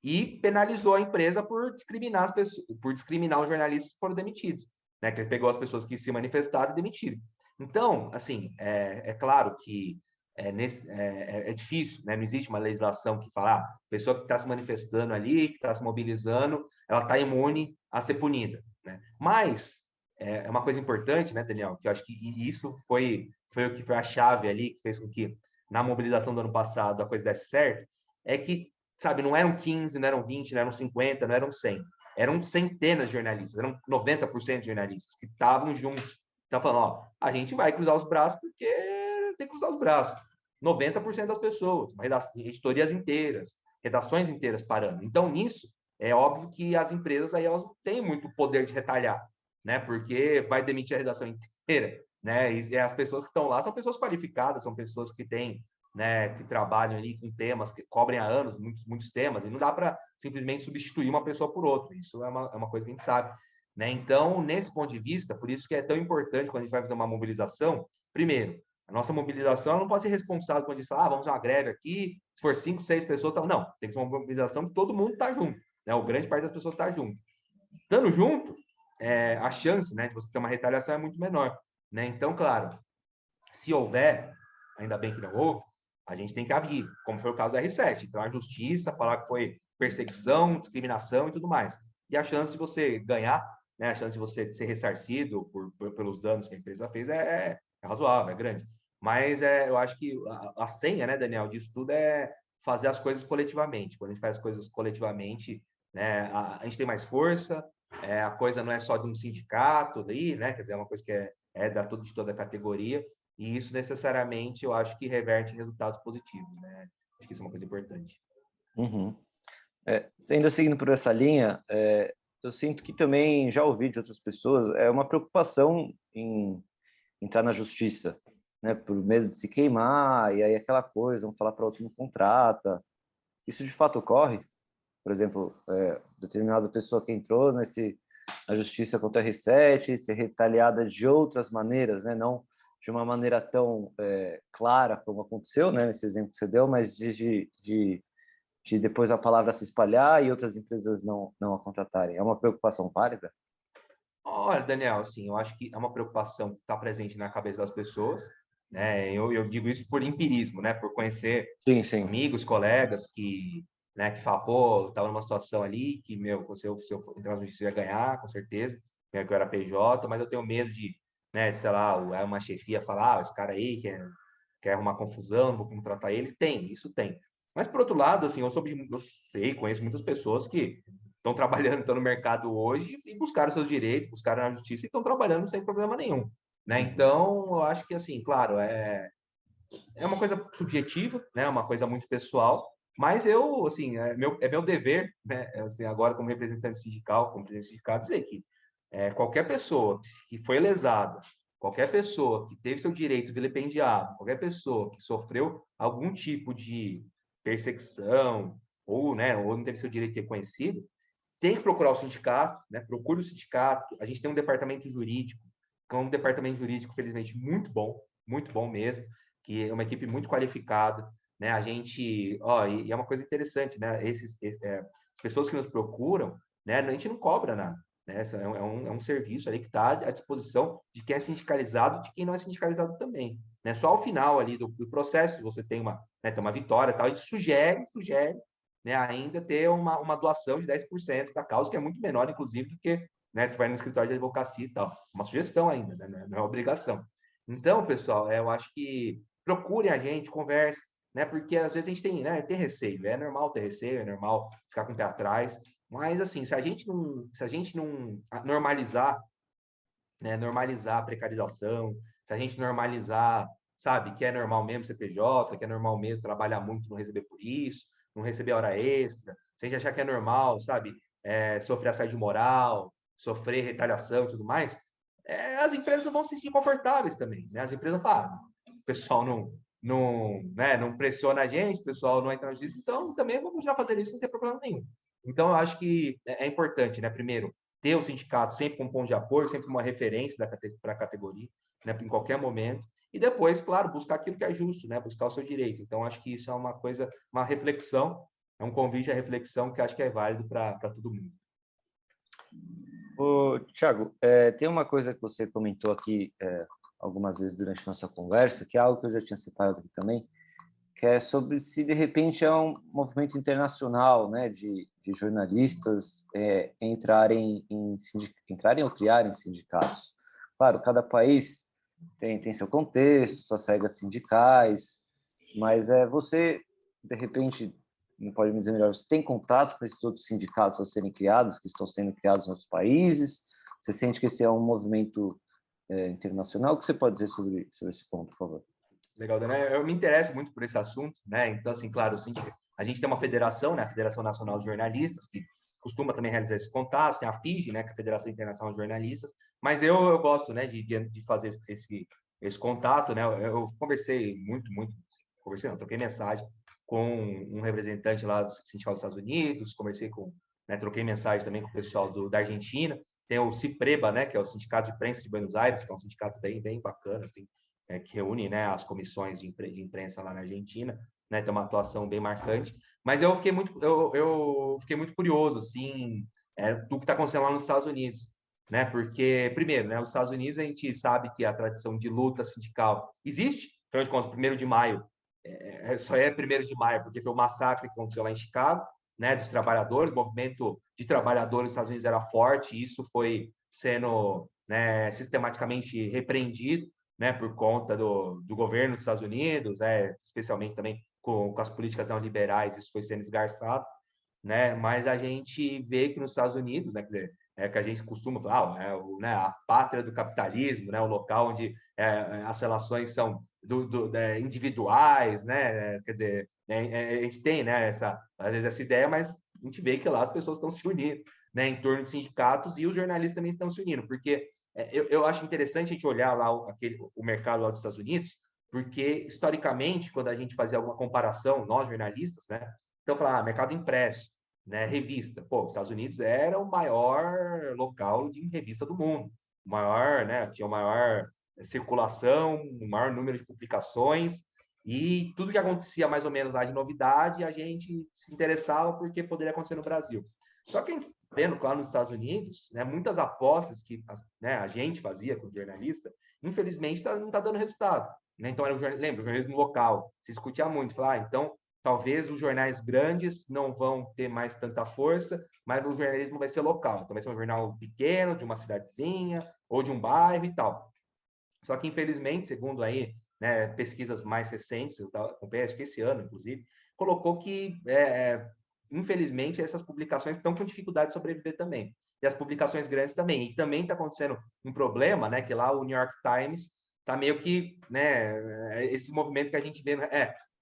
e penalizou a empresa por discriminar as pessoas, por discriminar os jornalistas que foram demitidos, né? Que ele pegou as pessoas que se manifestaram e demitiram. Então, assim, é claro que é difícil, né? Não existe uma legislação que fala, a pessoa que está se manifestando ali, que está se mobilizando, ela está imune a ser punida, né? Mas é uma coisa importante, né, Daniel? Que eu acho que isso foi o que foi a chave ali que fez com que na mobilização do ano passado a coisa desse certo, é que, sabe, não eram 15, não eram 20, não eram 50, não eram 100. Eram centenas de jornalistas, eram 90% de jornalistas que estavam juntos. Estavam falando, ó, a gente vai cruzar os braços porque tem que cruzar os braços. 90% das pessoas, editorias inteiras, redações inteiras parando. Então, nisso, é óbvio que as empresas aí elas não têm muito poder de retalhar, né? Porque vai demitir a redação inteira, né? E as pessoas que estão lá são pessoas qualificadas, são pessoas que têm, né, que trabalham ali com temas que cobrem há anos, muitos temas, e não dá para simplesmente substituir uma pessoa por outra. Isso é uma coisa que a gente sabe, né? Então, nesse ponto de vista, por isso que é tão importante quando a gente vai fazer uma mobilização, primeiro, a nossa mobilização não pode ser responsável quando a gente fala, vamos fazer uma greve aqui, se for 5, 6 pessoas, tá... não, tem que ser uma mobilização que todo mundo está junto, né? O grande parte das pessoas está junto. Estando junto, a chance, né, de você ter uma retaliação é muito menor, né? Então, claro, se houver, ainda bem que não houve, a gente tem que agir, como foi o caso do R7. Então, a justiça falar que foi perseguição, discriminação e tudo mais. E a chance de você ganhar, né, a chance de você ser ressarcido pelos danos que a empresa fez é razoável, é grande. Mas eu acho que a senha, né, Daniel, disso tudo é fazer as coisas coletivamente. Quando a gente faz as coisas coletivamente, né, a gente tem mais força, a coisa não é só de um sindicato ali, né, quer dizer, é uma coisa que de toda a categoria, e isso necessariamente eu acho que reverte em resultados positivos, né? Acho que isso é uma coisa importante. Uhum. Ainda seguindo por essa linha, eu sinto que também já ouvi de outras pessoas uma preocupação em entrar na justiça, né, por medo de se queimar, e aí aquela coisa, vão falar para outro não contrata. Isso de fato ocorre? Por exemplo, determinada pessoa que entrou na justiça contra o R7 ser retaliada de outras maneiras, né, não de uma maneira tão clara como aconteceu, né, nesse exemplo que você deu, mas de depois a palavra se espalhar e outras empresas não a contratarem. É uma preocupação válida? Olha, Daniel, assim, eu acho que é uma preocupação que está presente na cabeça das pessoas, né? Eu digo isso por empirismo, né? Por conhecer Sim, sim. amigos, colegas né, que falam, pô, estava numa situação ali que, se eu entrar na justiça eu ia ganhar, com certeza, né, que eu era PJ, mas eu tenho medo né, sei lá, uma chefia falar, esse cara aí quer arrumar confusão, não vou contratar ele. Isso tem. Mas, por outro lado, assim, conheço muitas pessoas que estão trabalhando, estão no mercado hoje e buscaram seus direitos, buscaram na justiça e estão trabalhando sem problema nenhum, né? Então, eu acho que, assim, claro, é uma coisa subjetiva, né? Uma coisa muito pessoal, mas eu, assim, é meu dever, né? Assim, agora como representante sindical, como presidente sindical, dizer que qualquer pessoa que foi lesada, qualquer pessoa que teve seu direito vilipendiado, qualquer pessoa que sofreu algum tipo de perseguição ou, né, ou não teve seu direito reconhecido, tem que procurar o sindicato, né? Procure o sindicato. A gente tem um departamento jurídico, que é um departamento jurídico, felizmente, muito bom mesmo. que é uma equipe muito qualificada, né? A gente, ó, e é uma coisa interessante, né? As pessoas que nos procuram, né? A gente não cobra nada, né? É um serviço ali que está à disposição de quem é sindicalizado, de quem não é sindicalizado também, né? Só ao final ali do processo, se você tem uma vitória, tal, a gente sugere, né? Ainda ter uma doação de 10% da causa, que é muito menor, inclusive, do que, né? Você vai no escritório de advocacia e tal, uma sugestão ainda, né? Não é obrigação. Então, pessoal, eu acho que procurem a gente, conversem, né? Porque às vezes a gente tem, né, tem receio, é normal ter receio, é normal ficar com o pé atrás, mas assim, se a gente não normalizar, né, normalizar a precarização, se a gente normalizar, sabe, que é normal mesmo ser PJ, que é normal mesmo trabalhar muito, não receber por isso, não receber hora extra, se a gente achar que é normal, sabe, sofrer assédio moral, sofrer retaliação e tudo mais, as empresas vão se sentir confortáveis também, né? As empresas falam, o pessoal não pressiona a gente, o pessoal não entra na justiça, então também vamos já fazer isso, não tem problema nenhum. Então, eu acho que é importante, né? Primeiro, ter o sindicato sempre como ponto de apoio, sempre uma referência para a categoria, né? Em qualquer momento. E depois, claro, buscar aquilo que é justo, né? Buscar o seu direito. Então, acho que isso é uma coisa, uma reflexão, é um convite à reflexão que acho que é válido para todo mundo. Ô, Thiago, tem uma coisa que você comentou aqui algumas vezes durante nossa conversa, que é algo que eu já tinha separado aqui também, que é sobre se de repente é um movimento internacional, né, de jornalistas entrarem ou criarem sindicatos. Claro, cada país tem seu contexto, suas regras sindicais, mas você, de repente, não pode me dizer melhor, você tem contato com esses outros sindicatos a serem criados, que estão sendo criados em outros países? Você sente que esse é um movimento internacional? O que você pode dizer sobre esse ponto, por favor? Legal, né? Eu me interesso muito por esse assunto, né? Então, assim, claro, a gente tem uma federação, né? A Federação Nacional de Jornalistas, que costuma também realizar esses contatos, tem a FIJ, né? Que é a Federação Internacional de Jornalistas, mas eu gosto, né? De fazer esse contato, né? Eu conversei muito, conversei não, troquei mensagem com um representante lá do Sindicato dos Estados Unidos, né? Troquei mensagem também com o pessoal da Argentina, tem o CIPREBA, né? Que é o Sindicato de Prensa de Buenos Aires, que é um sindicato bem bacana, assim, que reúne, né, as comissões de imprensa lá na Argentina, né, tem uma atuação bem marcante. Mas eu fiquei muito curioso, assim, do que está acontecendo lá nos Estados Unidos, né? Porque, primeiro, né, os Estados Unidos a gente sabe que a tradição de luta sindical existe, afinal de contas, 1º de maio só é 1º de maio porque foi o massacre que aconteceu lá em Chicago, né, dos trabalhadores, o movimento de trabalhadores nos Estados Unidos era forte, e isso foi sendo, né, sistematicamente repreendido, né, por conta do governo dos Estados Unidos, especialmente também com as políticas neoliberais, isso foi sendo esgarçado, né, mas a gente vê que nos Estados Unidos, né, quer dizer, que a gente costuma falar, né, a pátria do capitalismo, né, o local onde as relações são individuais, né, quer dizer, a gente tem, né, às vezes essa ideia, mas a gente vê que lá as pessoas estão se unindo, né, em torno de sindicatos, e os jornalistas também estão se unindo, porque eu acho interessante a gente olhar lá o mercado lá dos Estados Unidos, porque historicamente, quando a gente fazia alguma comparação, nós jornalistas, né, então falar, mercado impresso, né, revista, pô, os Estados Unidos era o maior local de revista do mundo, o maior, né, tinha o maior circulação, o maior número de publicações, e tudo que acontecia mais ou menos lá de novidade, a gente se interessava porque poderia acontecer no Brasil. Só que a gente vendo lá nos Estados Unidos, né, muitas apostas que, né, a gente fazia como jornalista, infelizmente não está dando resultado, né? Então, lembra, o jornalismo local, se discutia muito, falar, então, talvez os jornais grandes não vão ter mais tanta força, mas o jornalismo vai ser local. Então, vai ser um jornal pequeno, de uma cidadezinha, ou de um bairro e tal. Só que, infelizmente, segundo aí, né, pesquisas mais recentes, eu acompanhei, acho que esse ano, inclusive, colocou que, infelizmente, essas publicações estão com dificuldade de sobreviver também. E as publicações grandes também. E também está acontecendo um problema, né, que lá o New York Times está meio que, né, esse movimento que a gente vê,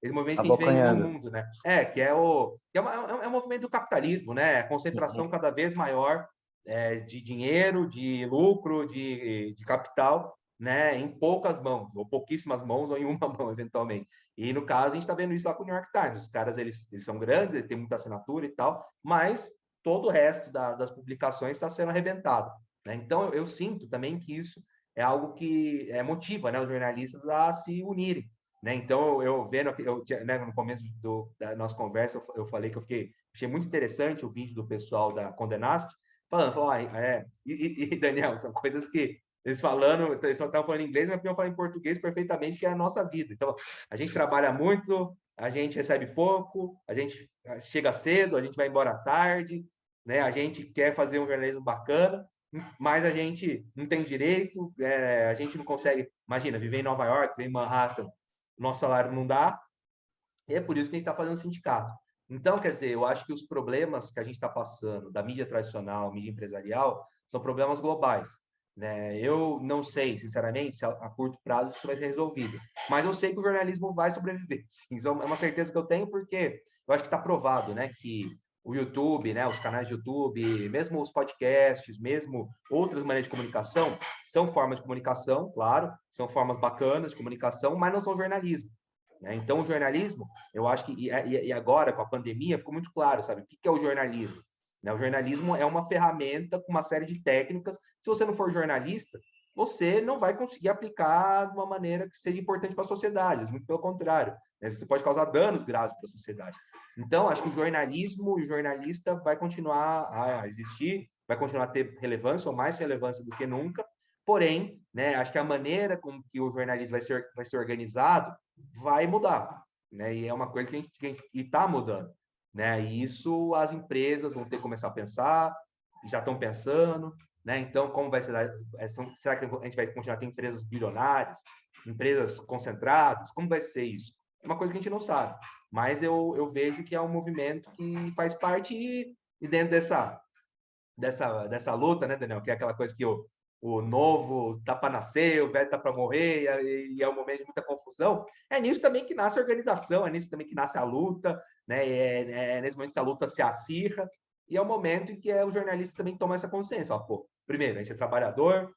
esse movimento que a gente vê no Abocanhando. mundo, né? É um movimento do capitalismo, né? A concentração cada vez maior de dinheiro, de lucro, de capital, né, em poucas mãos, ou pouquíssimas mãos, ou em uma mão, eventualmente. E, no caso, a gente está vendo isso lá com o New York Times. Os caras, eles são grandes, eles têm muita assinatura e tal, mas todo o resto das publicações está sendo arrebentado, né? Então, eu sinto também que isso é algo que motiva, né, os jornalistas a se unirem, né? Então, eu vendo, né, no começo da nossa conversa, eu falei que achei muito interessante o vídeo do pessoal da Condenast, falando, e Daniel, são coisas que eles falando, eles só estavam falando inglês, mas eu falo em português perfeitamente, que é a nossa vida. Então, a gente trabalha muito, a gente recebe pouco, a gente chega cedo, a gente vai embora tarde, né? A gente quer fazer um jornalismo bacana, mas a gente não tem direito, a gente não consegue, imagina, viver em Nova York, viver em Manhattan, nosso salário não dá, e é por isso que a gente está fazendo sindicato. Então, quer dizer, eu acho que os problemas que a gente está passando da mídia tradicional, mídia empresarial, são problemas globais. Né? Eu não sei, sinceramente, se a curto prazo isso vai ser resolvido, mas eu sei que o jornalismo vai sobreviver. Sim, isso é uma certeza que eu tenho, porque eu acho que está provado, né, que o YouTube, né, os canais de YouTube, mesmo os podcasts, mesmo outras maneiras de comunicação, são formas de comunicação, claro, são formas bacanas de comunicação, mas não são jornalismo. Né? Então, o jornalismo, eu acho que, e agora com a pandemia, ficou muito claro, sabe? O que é o jornalismo? Né? O jornalismo é uma ferramenta com uma série de técnicas. Se você não for jornalista, você não vai conseguir aplicar de uma maneira que seja importante para a sociedade, muito pelo contrário. Né? Você pode causar danos graves para a sociedade. Então, acho que o jornalismo e o jornalista vai continuar a existir, vai continuar a ter relevância ou mais relevância do que nunca. Porém, né, acho que a maneira como que o jornalismo vai ser organizado vai mudar, né? E é uma coisa que a gente está mudando, né? E isso as empresas vão ter que começar a pensar, já estão pensando, né? Então, como vai ser? Será que a gente vai continuar a ter empresas bilionárias, empresas concentradas? Como vai ser isso? É uma coisa que a gente não sabe, mas eu vejo que é um movimento que faz parte e dentro dessa luta, né, Daniel? Que é aquela coisa que o novo tá para nascer, o velho tá para morrer, e é um momento de muita confusão. É nisso também que nasce a organização, é nisso também que nasce a luta, né? É nesse momento que a luta se acirra, e é o momento em que o jornalista também toma essa consciência. Ó, pô, primeiro, a gente é trabalhador,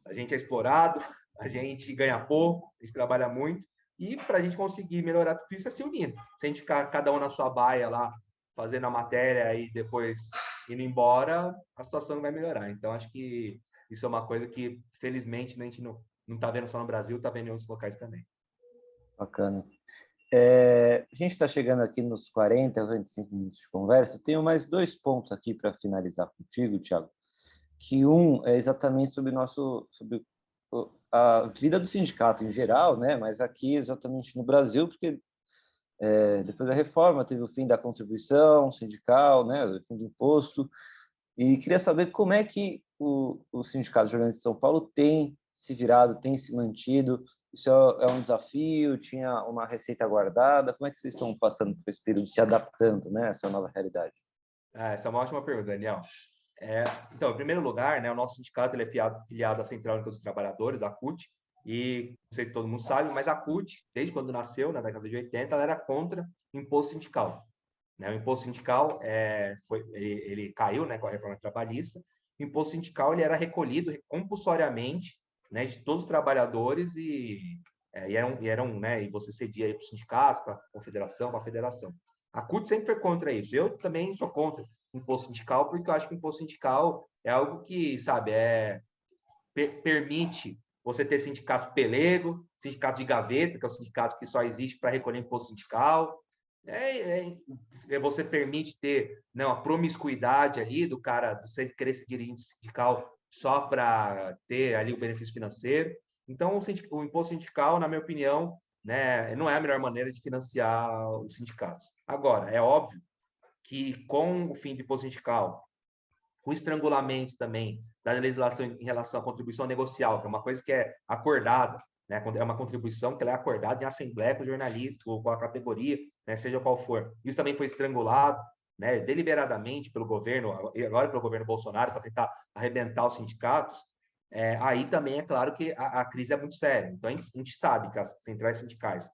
a gente é explorado, a gente ganha pouco, a gente trabalha muito, e para a gente conseguir melhorar tudo isso é se unindo. Se a gente ficar cada um na sua baia lá, fazendo a matéria e depois indo embora, a situação não vai melhorar. Então, acho que isso é uma coisa que, felizmente, a gente não está vendo só no Brasil, está vendo em outros locais também. Bacana. A gente está chegando aqui nos 40, 45 minutos de conversa. Eu tenho mais 2 pontos aqui para finalizar contigo, Thiago. Que um é exatamente sobre a vida do sindicato em geral, né? Mas aqui exatamente no Brasil, porque depois da reforma teve o fim da contribuição sindical, né? O fim do imposto. E queria saber como é que o Sindicato de Jornalistas de São Paulo tem se virado, tem se mantido. Isso é um desafio? Tinha uma receita guardada? Como é que vocês estão passando por esse período, se adaptando, né, a essa nova realidade? Essa é uma ótima pergunta, Daniel. Então, em primeiro lugar, né, o nosso sindicato ele é filiado à Central Única dos Trabalhadores, a CUT, e não sei se todo mundo sabe, mas a CUT, desde quando nasceu, na década de 80, ela era contra imposto sindical. Né? O imposto sindical ele caiu, né, com a reforma trabalhista. O imposto sindical ele era recolhido compulsoriamente, né, de todos os trabalhadores né, e você cedia para o sindicato, para a confederação, para a federação. A CUT sempre foi contra isso. Eu também sou contra o imposto sindical, porque eu acho que o imposto sindical é algo que, sabe, permite você ter sindicato pelego, sindicato de gaveta, que é o sindicato que só existe para recolher imposto sindical. Você permite ter, né, uma promiscuidade ali do cara, do você querer ser dirigente sindical só para ter ali o benefício financeiro. Então, o imposto sindical, na minha opinião, né, não é a melhor maneira de financiar os sindicatos. Agora, é óbvio que com o fim do imposto sindical, com o estrangulamento também da legislação em relação à contribuição negocial, que é uma coisa que é acordada, né? É uma contribuição que ela é acordada em assembleia com o jornalista, ou com a categoria, né? Seja qual for. Isso também foi estrangulado, né? Deliberadamente pelo governo, e agora pelo governo Bolsonaro, para tentar arrebentar os sindicatos. Aí também é claro que a crise é muito séria. Então, a gente sabe que as centrais sindicais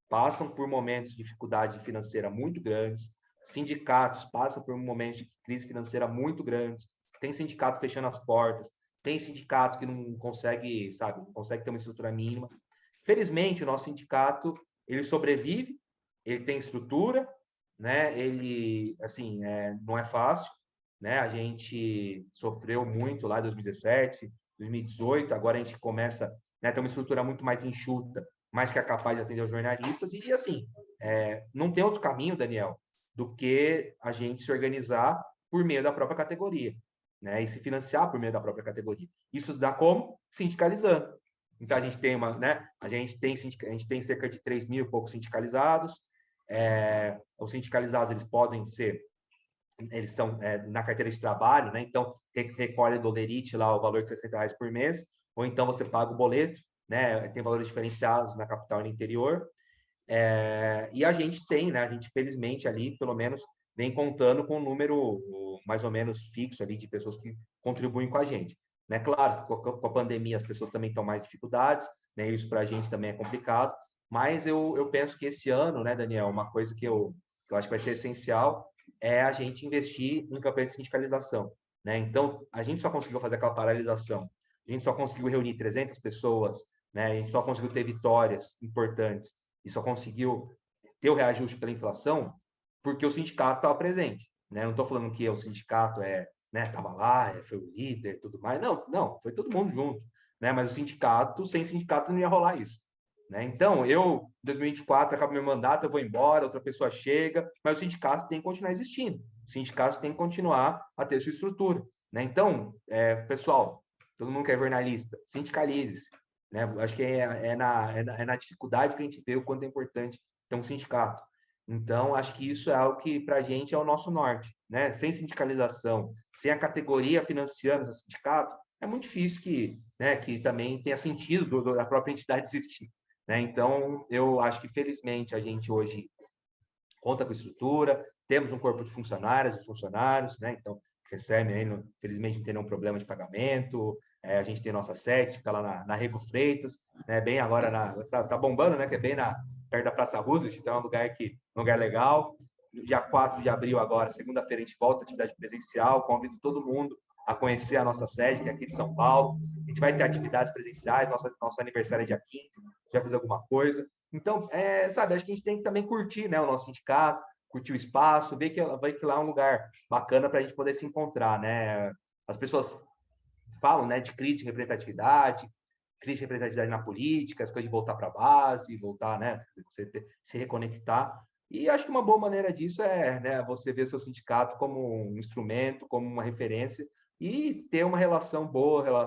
passam por momentos de dificuldade financeira muito grandes, sindicatos passam por momentos de crise financeira muito grandes, tem sindicato fechando as portas, tem sindicato que não consegue, sabe, não consegue ter uma estrutura mínima. Felizmente, o nosso sindicato, ele sobrevive, ele tem estrutura, né? Ele, assim, não é fácil, né? A gente sofreu muito lá em 2017, 2018, agora a gente começa, né, ter uma estrutura muito mais enxuta, mas que é capaz de atender os jornalistas. E, assim, não tem outro caminho, Daniel, do que a gente se organizar por meio da própria categoria, né? E se financiar por meio da própria categoria. Isso se dá como? Sindicalizando. Então, a gente tem a gente tem cerca de 3 mil e poucos sindicalizados. Os sindicalizados, eles são na carteira de trabalho, né? Então, recolhe do Lerite lá o valor de R$ 60 por mês, ou então você paga o boleto, né? Tem valores diferenciados na capital e no interior. E a gente tem, né? A gente, felizmente, ali, pelo menos, vem contando com um número mais ou menos fixo ali de pessoas que contribuem com a gente. Né? Claro, com a pandemia as pessoas também estão mais dificuldades, né? Isso para a gente também é complicado, mas eu penso que esse ano, né, Daniel, uma coisa que eu acho que vai ser essencial é a gente investir em campanha de sindicalização. Né? Então, a gente só conseguiu fazer aquela paralisação, a gente só conseguiu reunir 300 pessoas, né? A gente só conseguiu ter vitórias importantes e só conseguiu ter o reajuste pela inflação porque o sindicato estava presente. Né? Não estou falando que o sindicato estava lá, foi o líder e tudo mais. Não, foi todo mundo junto. Né? Mas o sindicato, sem sindicato, não ia rolar isso. Né? Então, em 2024, acaba meu mandato, eu vou embora, outra pessoa chega, mas o sindicato tem que continuar existindo. O sindicato tem que continuar a ter sua estrutura. Né? Então, pessoal, todo mundo que é jornalista, sindicalize-se. Né? Acho que é na dificuldade que a gente vê o quanto é importante ter um sindicato. Então, acho que isso é algo que, para a gente, é o nosso norte. Né? Sem sindicalização, sem a categoria financiando o sindicato, é muito difícil que também tenha sentido da própria entidade existir. Né? Então, eu acho que, felizmente, a gente hoje conta com estrutura, temos um corpo de funcionárias e funcionários, né? Então, recebem aí, felizmente, não tem nenhum problema de pagamento, a gente tem nossa sede, fica lá na Rego Freitas, né? Bem agora, tá bombando, né? Que é bem perto da Praça Roosevelt, então é um lugar legal. Dia 4 de abril agora, segunda-feira, a gente volta à atividade presencial, convido todo mundo a conhecer a nossa sede, que é aqui de São Paulo. A gente vai ter atividades presenciais, nosso aniversário é dia 15, já fiz alguma coisa. Então, sabe, acho que a gente tem que também curtir, né, o nosso sindicato, curtir o espaço, ver que lá é um lugar bacana para a gente poder se encontrar, né? As pessoas falam, né, de crise de representatividade na política, as coisas de voltar para a base, voltar, né, se reconectar. E acho que uma boa maneira disso né, você ver seu sindicato como um instrumento, como uma referência e ter uma relação boa,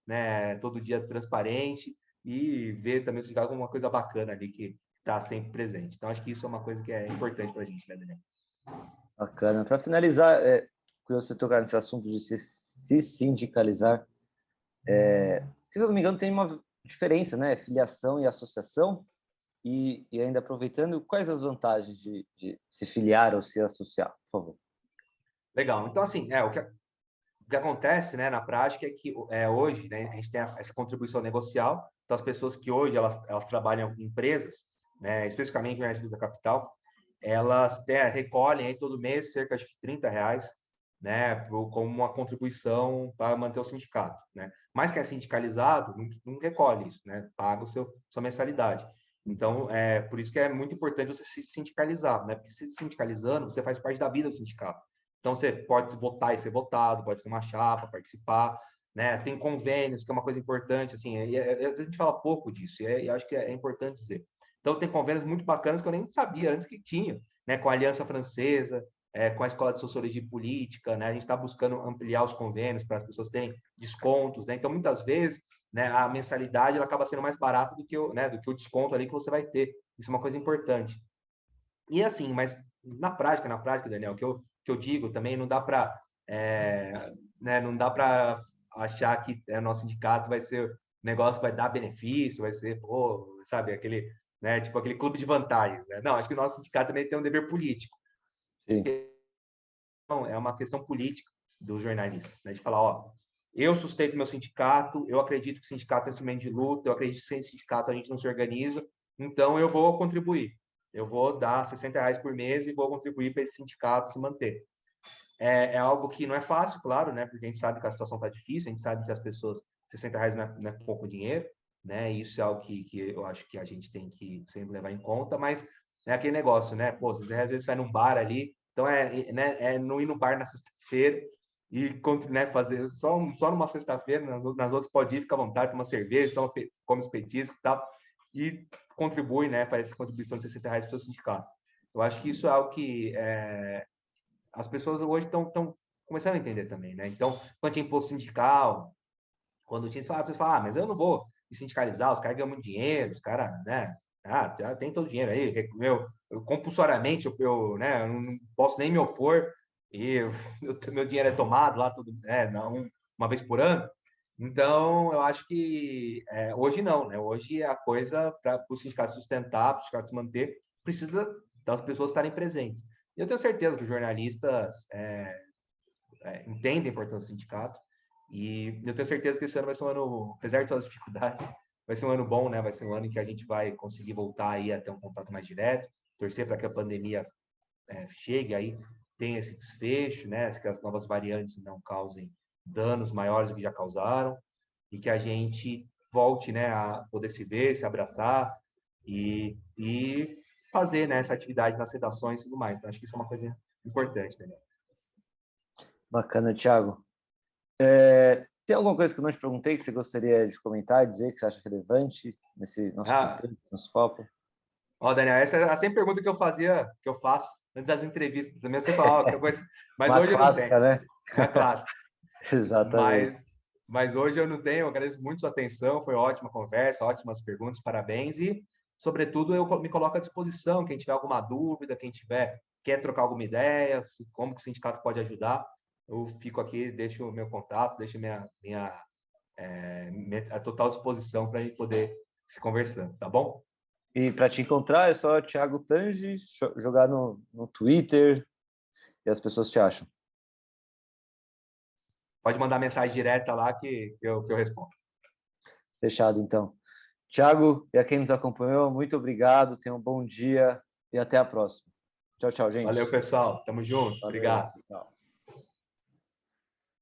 né, todo dia transparente e ver também o sindicato como uma coisa bacana ali que está sempre presente. Então, acho que isso é uma coisa que é importante para a gente, né, Daniel? Bacana. Para finalizar, curioso você tocar nesse assunto de se sindicalizar, se eu não me engano, tem uma diferença, né? Filiação e associação. E ainda aproveitando, quais as vantagens de se filiar ou se associar, por favor? Legal. Então, assim, o que acontece, né, na prática é que hoje, né, a gente tem essa contribuição negocial. Então, as pessoas que hoje elas trabalham em empresas, né, especificamente jornalistas da capital, elas recolhem aí todo mês cerca de R$ 30, né, como uma contribuição para manter o sindicato, né? Mas quem é sindicalizado não recolhe isso, né? Paga sua mensalidade. Então, por isso que é muito importante você se sindicalizar, né? Porque se sindicalizando, você faz parte da vida do sindicato. Então, você pode votar e ser votado, pode ter uma chapa, participar, né? Tem convênios, que é uma coisa importante, assim, a gente fala pouco disso, e acho que é importante dizer. Então, tem convênios muito bacanas que eu nem sabia antes que tinha, né? Com a Aliança Francesa, com a Escola de Sociologia e Política, né? A gente está buscando ampliar os convênios para as pessoas terem descontos, né? Então, muitas vezes, né, a mensalidade ela acaba sendo mais barata do que o desconto ali que você vai ter. Isso é uma coisa importante. E assim, mas na prática, Daniel, que eu digo também, não dá para né, não dá para achar que o nosso sindicato vai ser negócio que vai dar benefício, vai ser, pô, sabe, aquele, né, tipo aquele clube de vantagens, né? Não, acho que o nosso sindicato também tem um dever político. Sim. Então, é uma questão política dos jornalistas, né, de falar, ó, eu sustento meu sindicato, eu acredito que o sindicato é um instrumento de luta, eu acredito que sem sindicato a gente não se organiza, então eu vou contribuir. Eu vou dar R$ 60 por mês e vou contribuir para esse sindicato se manter. É algo que não é fácil, claro, né? Porque a gente sabe que a situação está difícil, a gente sabe que as pessoas, R$ 60 não é pouco dinheiro, né? Isso é algo que eu acho que a gente tem que sempre levar em conta, mas é aquele negócio, né? Pô, você às vezes vai num bar ali, então né, não ir no bar na sexta-feira e né, fazer só numa sexta-feira, nas outras pode ir, fica à vontade, toma cerveja, come os petiscos e tal. E contribui, né, faz essa contribuição de R$60 para o seu sindicato. Eu acho que isso é algo que as pessoas hoje estão começando a entender também, né? Então, quando tinha imposto sindical, quando tinha, a pessoa fala, mas eu não vou me sindicalizar, os caras ganham muito dinheiro, os caras, né? Já tem todo o dinheiro aí, eu compulsoriamente, né, eu não posso nem me opor, e meu dinheiro é tomado lá, tudo, uma vez por ano. Então, eu acho que hoje não, né? Hoje a coisa, para o sindicato sustentar, para o sindicato se manter, precisa das pessoas estarem presentes. E eu tenho certeza que os jornalistas entendem a importância do sindicato, e eu tenho certeza que esse ano vai ser um ano, apesar de todas as dificuldades, vai ser um ano bom, né? Vai ser um ano em que a gente vai conseguir voltar aí a ter um contato mais direto, torcer para que a pandemia chegue aí, tenha esse desfecho, né? Que as novas variantes não causem danos maiores do que já causaram, e que a gente volte, né, a poder se ver, se abraçar e fazer, né, essa atividade nas redações e tudo mais. Então, acho que isso é uma coisa importante, né? Bacana, Thiago. Tem alguma coisa que eu não te perguntei que você gostaria de comentar, dizer que você acha relevante nesse nosso contexto, nosso papo? Daniel, essa é a sempre pergunta que eu faço antes das entrevistas. Também você fala, mas Uma hoje eu não tenho. clássica, né? Uma clássica. Exatamente. Mas hoje eu não tenho, eu agradeço muito sua atenção, foi ótima conversa, ótimas perguntas, parabéns e, sobretudo, eu me coloco à disposição, quem tiver alguma dúvida, quer trocar alguma ideia, como que o sindicato pode ajudar, eu fico aqui, deixo o meu contato, deixo minha total disposição para a gente poder se conversando, tá bom? E para te encontrar é só Thiago Tange, jogar no Twitter e as pessoas te acham. Pode mandar mensagem direta lá que eu respondo. Fechado, então. Thiago, e a quem nos acompanhou, muito obrigado, tenha um bom dia e até a próxima. Tchau, tchau, gente. Valeu, pessoal. Tamo junto. Valeu. Obrigado. Tchau.